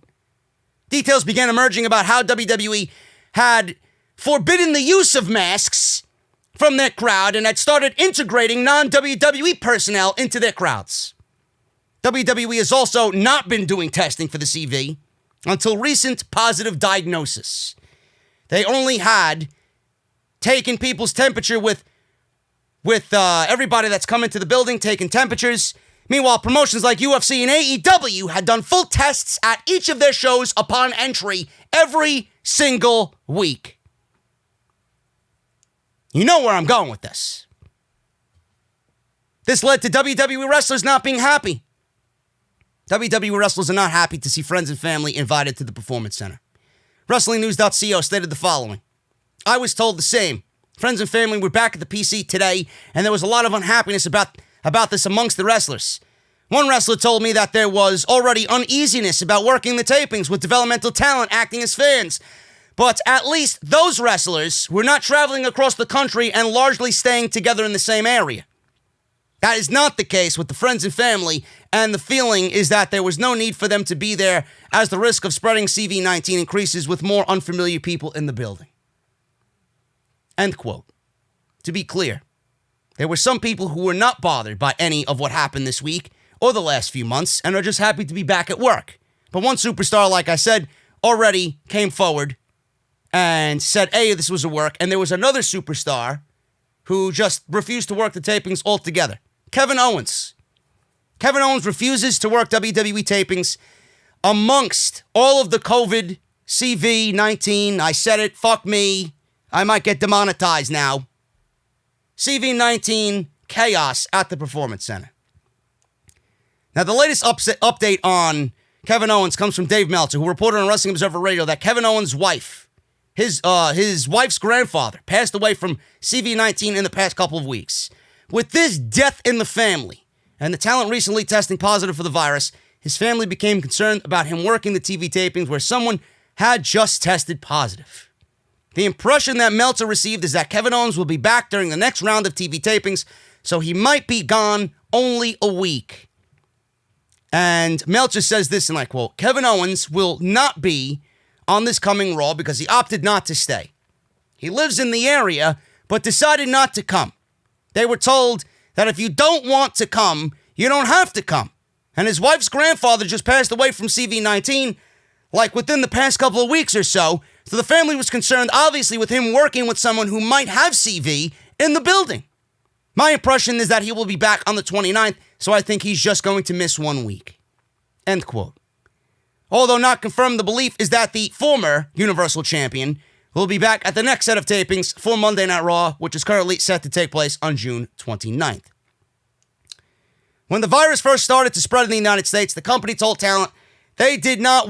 Details began emerging about how WWE had forbidden the use of masks from their crowd and had started integrating non-WWE personnel into their crowds. WWE has also not been doing testing for the CV until recent positive diagnosis. They only had taken people's temperature with everybody that's come into the building, taking temperatures. Meanwhile, promotions like UFC and AEW had done full tests at each of their shows upon entry every single week. You know where I'm going with this. This led to WWE wrestlers not being happy. WWE wrestlers are not happy to see friends and family invited to the Performance Center. WrestlingNews.co stated the following. I was told the same. Friends and family were back at the PC today, and there was a lot of unhappiness about this amongst the wrestlers. One wrestler told me that there was already uneasiness about working the tapings with developmental talent acting as fans. But at least those wrestlers were not traveling across the country and largely staying together in the same area. That is not the case with the friends and family, and the feeling is that there was no need for them to be there as the risk of spreading CV-19 increases with more unfamiliar people in the building. End quote. To be clear, there were some people who were not bothered by any of what happened this week or the last few months and are just happy to be back at work. But one superstar, like I said, already came forward and said, hey, this was a work. And there was another superstar who just refused to work the tapings altogether. Kevin Owens. Kevin Owens refuses to work WWE tapings amongst all of the COVID, CV-19, I said it, fuck me, I might get demonetized now, CV-19 chaos at the Performance Center. Now, the latest update on Kevin Owens comes from Dave Meltzer, who reported on Wrestling Observer Radio that Kevin Owens' wife, his wife's grandfather, passed away from CV-19 in the past couple of weeks. With this death in the family, and the talent recently testing positive for the virus, his family became concerned about him working the TV tapings where someone had just tested positive. The impression that Meltzer received is that Kevin Owens will be back during the next round of TV tapings, so he might be gone only a week. And Meltzer says this, and I quote, Kevin Owens will not be on this coming Raw because he opted not to stay. He lives in the area, but decided not to come. They were told that if you don't want to come, you don't have to come. And his wife's grandfather just passed away from CV-19, like within the past couple of weeks or so. So the family was concerned, obviously, with him working with someone who might have CV in the building. My impression is that he will be back on the 29th, so I think he's just going to miss 1 week. End quote. Although not confirmed, the belief is that the former Universal Champion will be back at the next set of tapings for Monday Night Raw, which is currently set to take place on June 29th. When the virus first started to spread in the United States, the company told talent they did not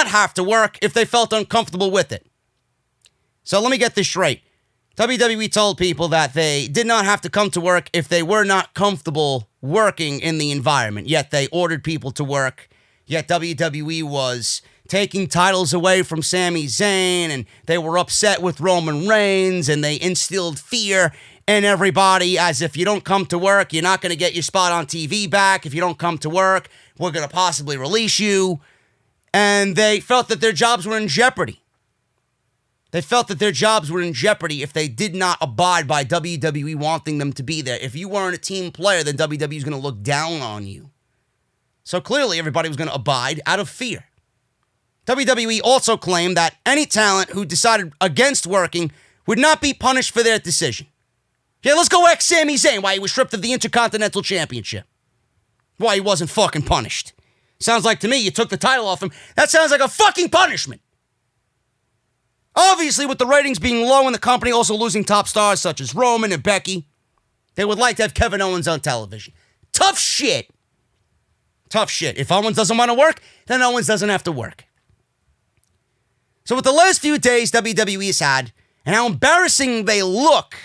have to work if they felt uncomfortable with it. So let me get this straight. WWE told people that they did not have to come to work if they were not comfortable working in the environment, yet they ordered people to work, yet WWE was taking titles away from Sami Zayn, and they were upset with Roman Reigns, and they instilled fear in everybody as if you don't come to work, you're not going to get your spot on TV back. If you don't come to work, we're going to possibly release you. And they felt that their jobs were in jeopardy. They felt that their jobs were in jeopardy if they did not abide by WWE wanting them to be there. If you weren't a team player, then WWE is going to look down on you. So clearly everybody was going to abide out of fear. WWE also claimed that any talent who decided against working would not be punished for their decision. Yeah, let's go ex Sami Zayn why he was stripped of the Intercontinental Championship. Why he wasn't fucking punished. Sounds like to me you took the title off him. That sounds like a fucking punishment. Obviously, with the ratings being low and the company also losing top stars such as Roman and Becky, they would like to have Kevin Owens on television. Tough shit. Tough shit. If Owens doesn't want to work, then Owens doesn't have to work. So with the last few days WWE has had, and how embarrassing they look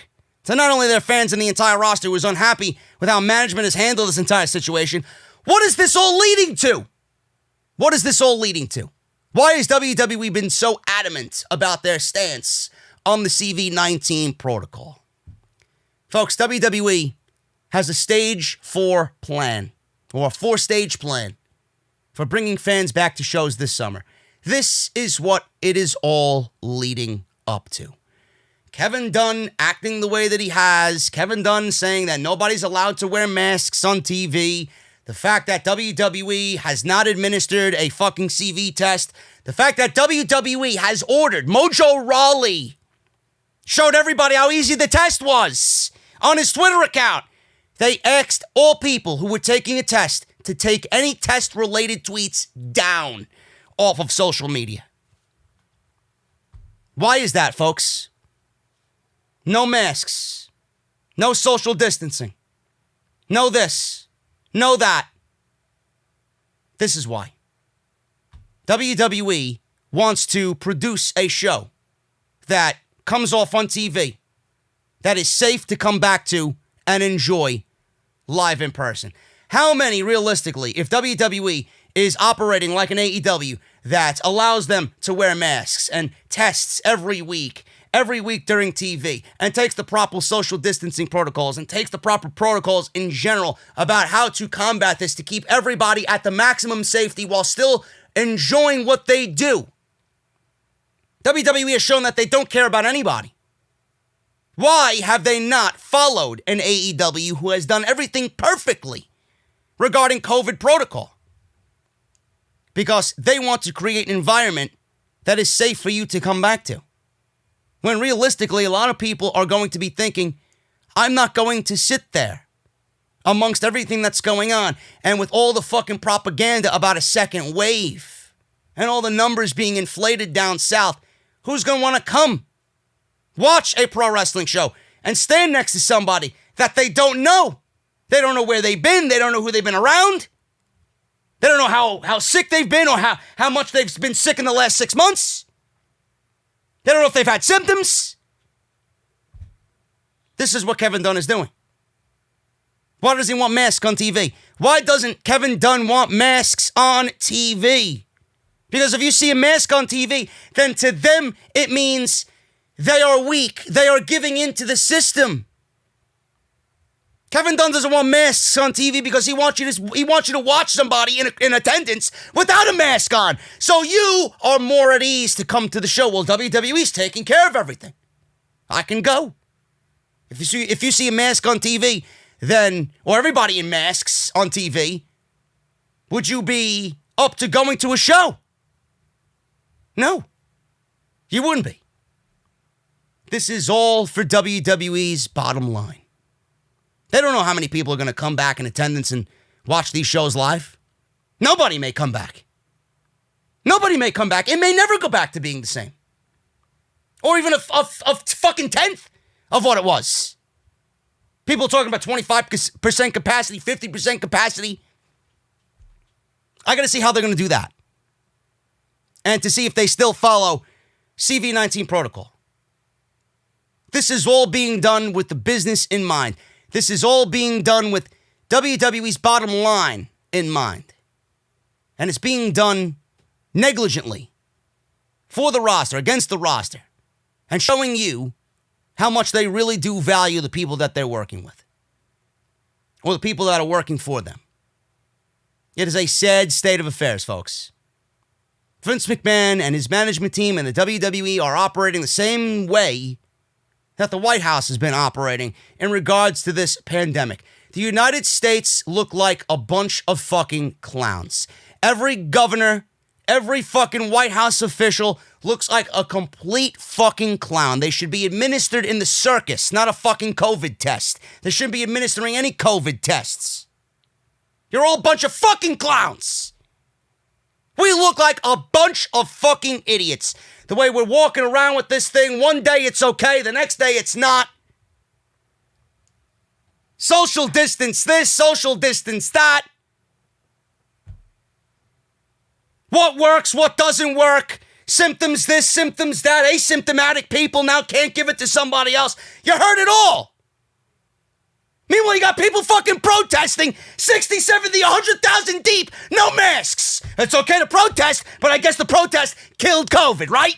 to not only their fans and the entire roster who is unhappy with how management has handled this entire situation, what is this all leading to? What is this all leading to? Why has WWE been so adamant about their stance on the CV-19 protocol? Folks, WWE has a stage 4 plan, or a 4-stage plan, for bringing fans back to shows this summer. This is what it is all leading up to. Kevin Dunn acting the way that he has. Kevin Dunn saying that nobody's allowed to wear masks on TV. The fact that WWE has not administered a fucking CV test. The fact that WWE has ordered. Mojo Rawley showed everybody how easy the test was on his Twitter account. They asked all people who were taking a test to take any test-related tweets down off of social media. Why is that, folks? No masks. No social distancing. No this. No that. This is why. WWE wants to produce a show that comes off on TV, that is safe to come back to and enjoy live in person? How many, realistically, if WWE is operating like an AEW that allows them to wear masks and tests every week during TV, and takes the proper social distancing protocols and takes the proper protocols in general about how to combat this to keep everybody at the maximum safety while still enjoying what they do? WWE has shown that they don't care about anybody. Why have they not followed an AEW who has done everything perfectly regarding COVID protocol? Because they want to create an environment that is safe for you to come back to. When realistically, a lot of people are going to be thinking, I'm not going to sit there amongst everything that's going on, and with all the fucking propaganda about a second wave and all the numbers being inflated down south, who's going to want to come watch a pro wrestling show and stand next to somebody that they don't know? They don't know where they've been. They don't know who they've been around. They don't know how sick they've been or how much they've been sick in the last 6 months. They don't know if they've had symptoms. This is what Kevin Dunn is doing. Why does he want masks on TV? Why doesn't Kevin Dunn want masks on TV? Because if you see a mask on TV, then to them it means they are weak. They are giving in to the system. Kevin Dunn doesn't want masks on TV because he wants you to watch somebody in attendance without a mask on. So you are more at ease to come to the show. Well, WWE's taking care of everything. I can go. If you see a mask on TV, then, or everybody in masks on TV, would you be up to going to a show? No. You wouldn't be. This is all for WWE's bottom line. They don't know how many people are going to come back in attendance and watch these shows live. Nobody may come back. Nobody may come back. It may never go back to being the same. Or even a fucking tenth of what it was. People talking about 25% capacity, 50% capacity. I got to see how they're going to do that. And to see if they still follow CV-19 protocol. This is all being done with the business in mind. This is all being done with WWE's bottom line in mind. And it's being done negligently for the roster, against the roster, and showing you how much they really do value the people that they're working with, or the people that are working for them. It is a sad state of affairs, folks. Vince McMahon and his management team and the WWE are operating the same way that the White House has been operating in regards to this pandemic. The United States look like a bunch of fucking clowns. Every governor, every fucking White House official looks like a complete fucking clown. They should be administered in the circus, not a fucking COVID test. They shouldn't be administering any COVID tests. You're all a bunch of fucking clowns. We look like a bunch of fucking idiots. The way we're walking around with this thing, one day it's okay, the next day it's not. Social distance this, social distance that. What works, what doesn't work. Symptoms this, symptoms that. Asymptomatic people now can't give it to somebody else. You heard it all. Meanwhile, you got people fucking protesting 60, 70, 100,000 deep, no masks. It's okay to protest, but I guess the protest killed COVID, right?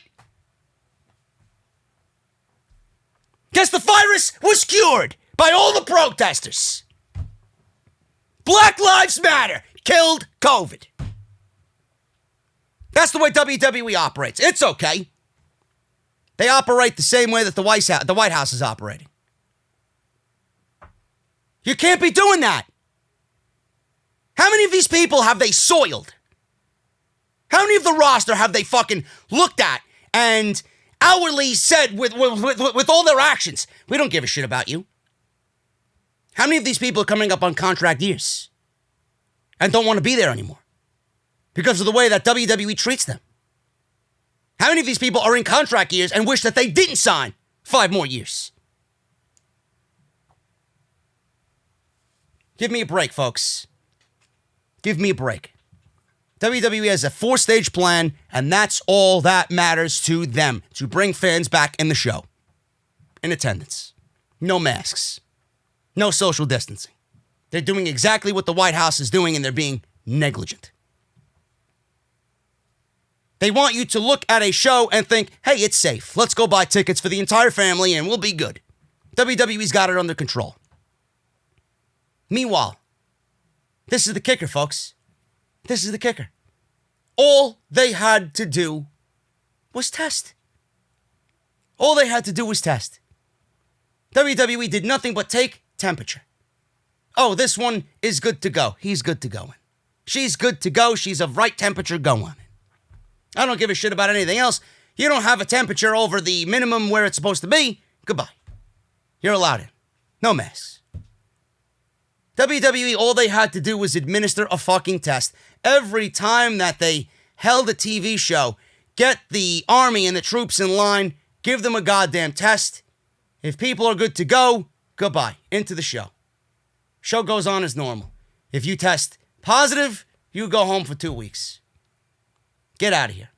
Guess the virus was cured by all the protesters. Black Lives Matter killed COVID. That's the way WWE operates. It's okay. They operate the same way that the White House is operating. You can't be doing that. How many of these people have they soiled? How many of the roster have they fucking looked at and outwardly said with all their actions, we don't give a shit about you? How many of these people are coming up on contract years and don't want to be there anymore because of the way that WWE treats them? How many of these people are in contract years and wish that they didn't sign 5 more years? Give me a break, folks. Give me a break. WWE has a 4-stage plan, and that's all that matters to them, to bring fans back in the show. In attendance. No masks. No social distancing. They're doing exactly what the White House is doing, and they're being negligent. They want you to look at a show and think, hey, it's safe. Let's go buy tickets for the entire family and we'll be good. WWE's got it under control. Meanwhile, this is the kicker, folks. This is the kicker. All they had to do was test. All they had to do was test. WWE did nothing but take temperature. Oh, this one is good to go. He's good to go. She's good to go. She's of right temperature. Go on. I don't give a shit about anything else. You don't have a temperature over the minimum where it's supposed to be. Goodbye. You're allowed in. No mess. WWE, all they had to do was administer a fucking test. Every time that they held a TV show, get the army and the troops in line, give them a goddamn test. If people are good to go, goodbye. Into the show. Show goes on as normal. If you test positive, you go home for 2 weeks. Get out of here.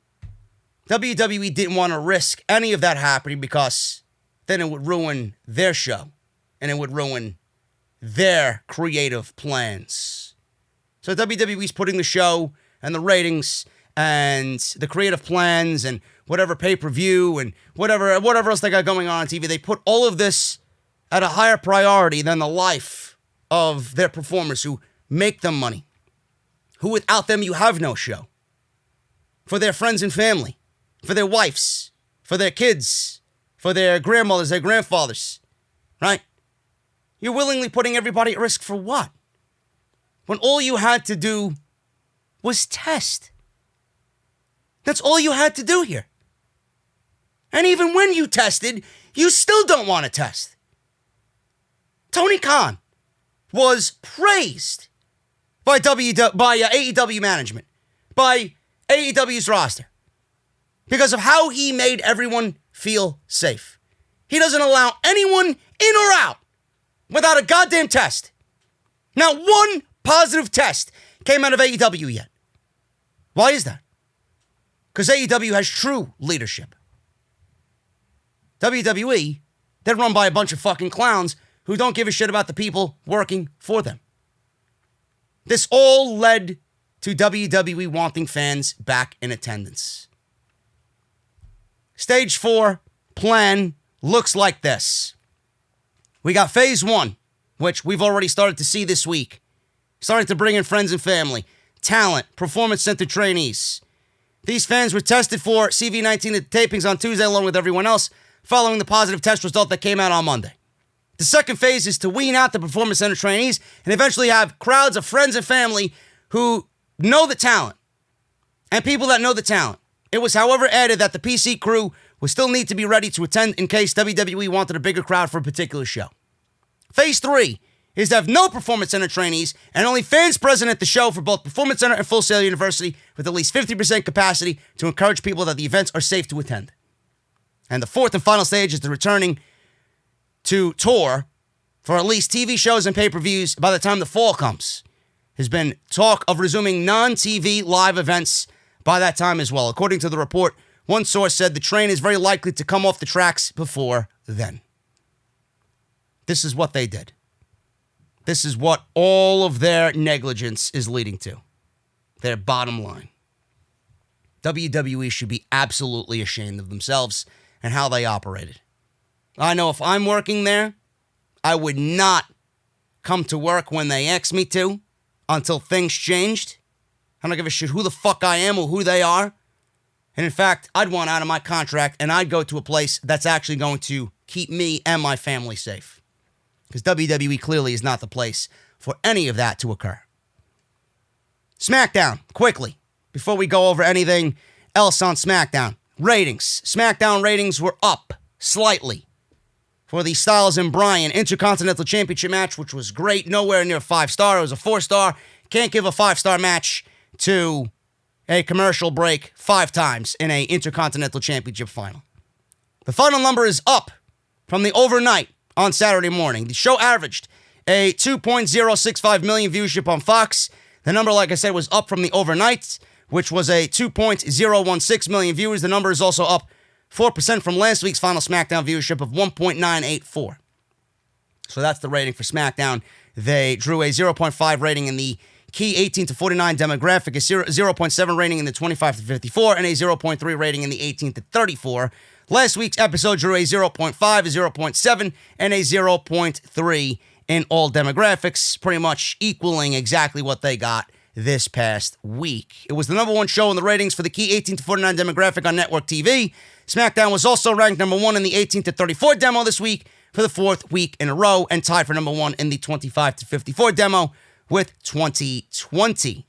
WWE didn't want to risk any of that happening because then it would ruin their show and it would ruin their creative plans. So WWE's putting the show and the ratings and the creative plans and whatever pay-per-view and whatever else they got going on TV, they put all of this at a higher priority than the life of their performers who make them money, who without them you have no show. For their friends and family, for their wives, for their kids, for their grandmothers, their grandfathers, right? You're willingly putting everybody at risk for what? When all you had to do was test. That's all you had to do here. And even when you tested, you still don't want to test. Tony Khan was praised by AEW management, by AEW's roster, because of how he made everyone feel safe. He doesn't allow anyone in or out without a goddamn test. Not one positive test came out of AEW yet. Why is that? Because AEW has true leadership. WWE, they're run by a bunch of fucking clowns who don't give a shit about the people working for them. This all led to WWE wanting fans back in attendance. Stage 4 plan looks like this. We got phase 1, which we've already started to see this week. Starting to bring in friends and family, talent, performance center trainees. These fans were tested for CV-19 at the tapings on Tuesday along with everyone else, following the positive test result that came out on Monday. The second phase is to wean out the performance center trainees and eventually have crowds of friends and family who know the talent, and people that know the talent. It was, however, added that the PC crew would still need to be ready to attend in case WWE wanted a bigger crowd for a particular show. Phase 3 is to have no performance center trainees and only fans present at the show for both Performance Center and Full Sail University with at least 50% capacity to encourage people that the events are safe to attend. And the fourth and final stage is the returning to tour for at least TV shows and pay-per-views by the time the fall comes. There's been talk of resuming non-TV live events by that time as well. According to the report, one source said the train is very likely to come off the tracks before then. This is what they did. This is what all of their negligence is leading to. Their bottom line. WWE should be absolutely ashamed of themselves and how they operated. I know if I'm working there, I would not come to work when they asked me to until things changed. I don't give a shit who the fuck I am or who they are. And in fact, I'd want out of my contract and I'd go to a place that's actually going to keep me and my family safe. Because WWE clearly is not the place for any of that to occur. SmackDown, quickly, before we go over anything else on SmackDown. Ratings. SmackDown ratings were up slightly for the Styles and Bryan Intercontinental Championship match, which was great. Nowhere near 5-star. It was a 4-star. Can't give a 5-star match to a commercial break 5 times in a Intercontinental Championship final. The final number is up from the overnight on Saturday morning. The show averaged a 2.065 million viewership on Fox. The number, like I said, was up from the overnight, which was a 2.016 million viewers. The number is also up 4% from last week's final SmackDown viewership of 1.984. So that's the rating for SmackDown. They drew a 0.5 rating in the key 18 to 49 demographic, a 0.7 rating in the 25 to 54, and a 0.3 rating in the 18 to 34. Last week's episode drew a 0.5, a 0.7, and a 0.3 in all demographics, pretty much equaling exactly what they got this past week. It was the number one show in the ratings for the key 18 to 49 demographic on network TV. SmackDown was also ranked number one in the 18 to 34 demo this week for the fourth week in a row, and tied for number one in the 25 to 54 demo with 2020,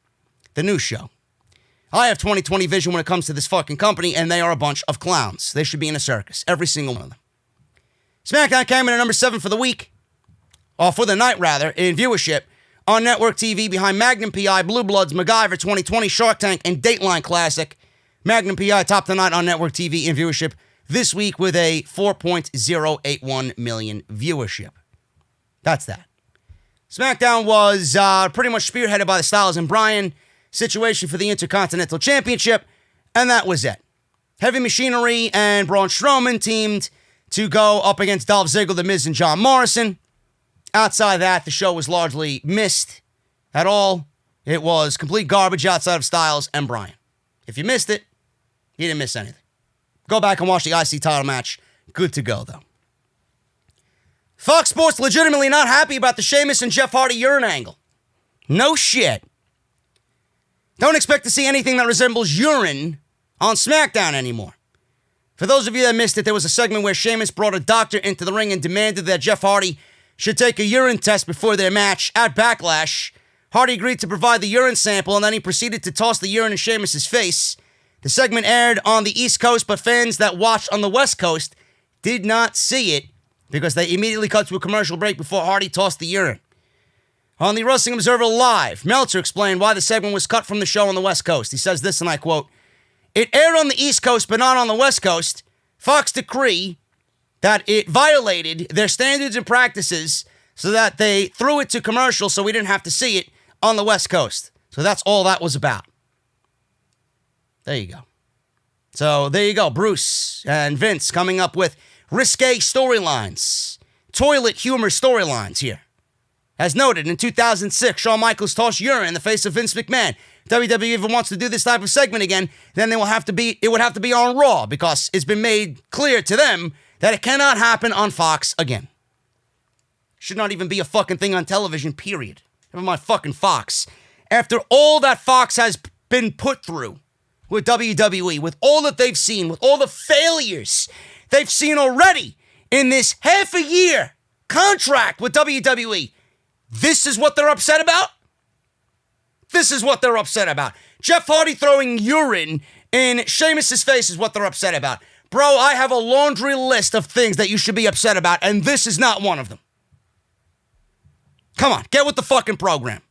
the new show. I have 2020 vision when it comes to this fucking company, and they are a bunch of clowns. They should be in a circus, every single one of them. SmackDown came in at number 7 for the week, or for the night rather, in viewership on network TV behind Magnum PI, Blue Bloods, MacGyver 2020, Shark Tank, and Dateline Classic. Magnum PI topped the night on network TV in viewership this week with a 4.081 million viewership. That's that. SmackDown was pretty much spearheaded by the Styles and Bryan situation for the Intercontinental Championship, and that was it. Heavy Machinery and Braun Strowman teamed to go up against Dolph Ziggler, The Miz, and John Morrison. Outside of that, the show was largely missed at all. It was complete garbage outside of Styles and Bryan. If you missed it, you didn't miss anything. Go back and watch the IC title match. Good to go, though. Fox Sports legitimately not happy about the Sheamus and Jeff Hardy urine angle. No shit. Don't expect to see anything that resembles urine on SmackDown anymore. For those of you that missed it, there was a segment where Sheamus brought a doctor into the ring and demanded that Jeff Hardy should take a urine test before their match at Backlash. Hardy agreed to provide the urine sample, and then he proceeded to toss the urine in Sheamus' face. The segment aired on the East Coast, but fans that watched on the West Coast did not see it because they immediately cut to a commercial break before Hardy tossed the urine. On the Wrestling Observer Live, Meltzer explained why the segment was cut from the show on the West Coast. He says this, and I quote, "It aired on the East Coast, but not on the West Coast. Fox decree that it violated their standards and practices so that they threw it to commercial so we didn't have to see it on the West Coast." So that's all that was about. There you go. So there you go. Bruce and Vince coming up with risque storylines, toilet humor storylines here. As noted, in 2006, Shawn Michaels tossed urine in the face of Vince McMahon. WWE even wants to do this type of segment again, then it would have to be on Raw, because it's been made clear to them that it cannot happen on Fox again. Should not even be a fucking thing on television, period. Never mind fucking Fox. After all that Fox has been put through with WWE, with all that they've seen, with all the failures they've seen already in this half a year contract with WWE, this is what they're upset about? This is what they're upset about. Jeff Hardy throwing urine in Sheamus' face is what they're upset about. Bro, I have a laundry list of things that you should be upset about, and this is not one of them. Come on, get with the fucking program.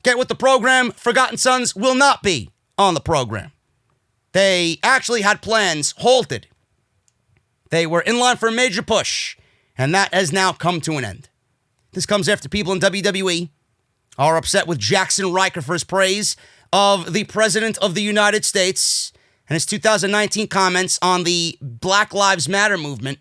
Get with the program. Forgotten Sons will not be on the program. They actually had plans halted. They were in line for a major push, and that has now come to an end. This comes after people in WWE are upset with Jackson Riker for his praise of the President of the United States and his 2019 comments on the Black Lives Matter movement.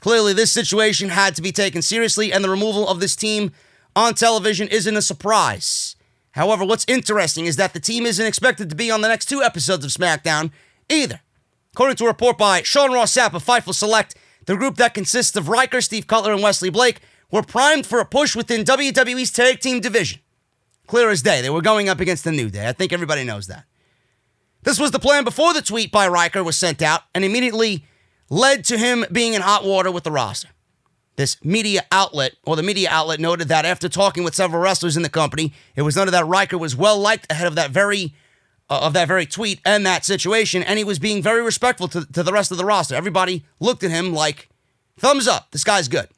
Clearly, this situation had to be taken seriously, and the removal of this team on television isn't a surprise. However, what's interesting is that the team isn't expected to be on the next 2 episodes of SmackDown either. According to a report by Sean Ross Sapp of Fightful Select, the group that consists of Riker, Steve Cutler, and Wesley Blake were primed for a push within WWE's tag team division. Clear as day, they were going up against the New Day. I think everybody knows that. This was the plan before the tweet by Riker was sent out, and immediately led to him being in hot water with the roster. This media outlet, or the media outlet, noted that after talking with several wrestlers in the company, it was noted that Riker was well liked ahead of that very tweet and that situation, and he was being very respectful to the rest of the roster. Everybody looked at him like, thumbs up, this guy's good.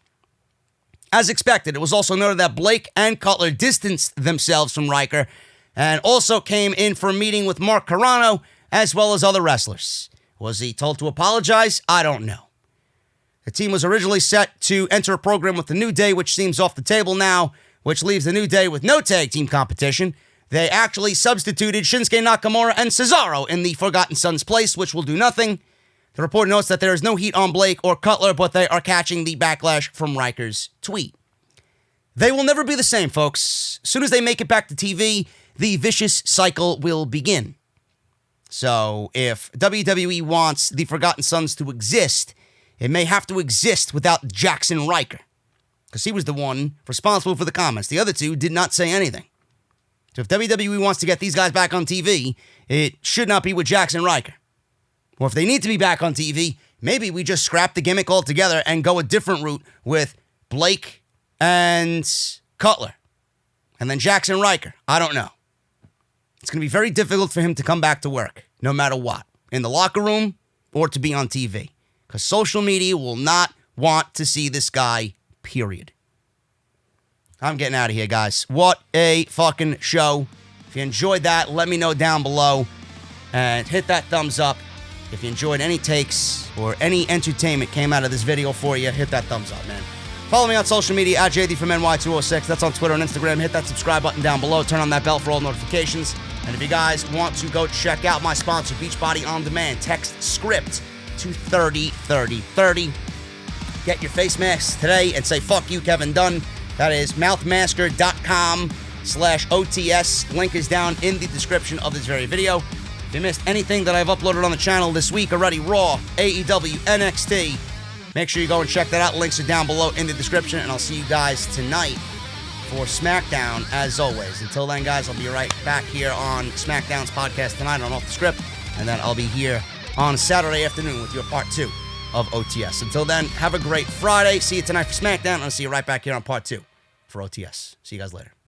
As expected, it was also noted that Blake and Cutler distanced themselves from Riker and also came in for a meeting with Mark Carrano as well as other wrestlers. Was he told to apologize? I don't know. The team was originally set to enter a program with the New Day, which seems off the table now, which leaves the New Day with no tag team competition. They actually substituted Shinsuke Nakamura and Cesaro in the Forgotten Sons' place, which will do nothing. The report notes that there is no heat on Blake or Cutler, but they are catching the backlash from Riker's tweet. They will never be the same, folks. As soon as they make it back to TV, the vicious cycle will begin. So if WWE wants the Forgotten Sons to exist, it may have to exist without Jackson Riker, because he was the one responsible for the comments. The other two did not say anything. So if WWE wants to get these guys back on TV, it should not be with Jackson Riker. Or if they need to be back on TV, maybe we just scrap the gimmick altogether and go a different route with Blake and Cutler. And then Jackson Riker. I don't know. It's going to be very difficult for him to come back to work, no matter what, in the locker room or to be on TV. Because social media will not want to see this guy, period. I'm getting out of here, guys. What a fucking show. If you enjoyed that, let me know down below. And hit that thumbs up. If you enjoyed any takes or any entertainment came out of this video for you, hit that thumbs up, man. Follow me on social media at JDfromNY206. That's on Twitter and Instagram. Hit that subscribe button down below. Turn on that bell for all notifications. And if you guys want to go check out my sponsor, Beachbody On Demand, text SCRIPT to 303030. Get your face masks today and say, fuck you, Kevin Dunn. That is mouthmasker.com/OTS. Link is down in the description of this very video. If you missed anything that I've uploaded on the channel this week already, Raw, AEW, NXT, make sure you go and check that out. Links are down below in the description, and I'll see you guys tonight for SmackDown, as always. Until then, guys, I'll be right back here on SmackDown's podcast tonight on Off the Script, and then I'll be here on Saturday afternoon with your part 2 of OTS. Until then, have a great Friday. See you tonight for SmackDown, and I'll see you right back here on part 2 for OTS. See you guys later.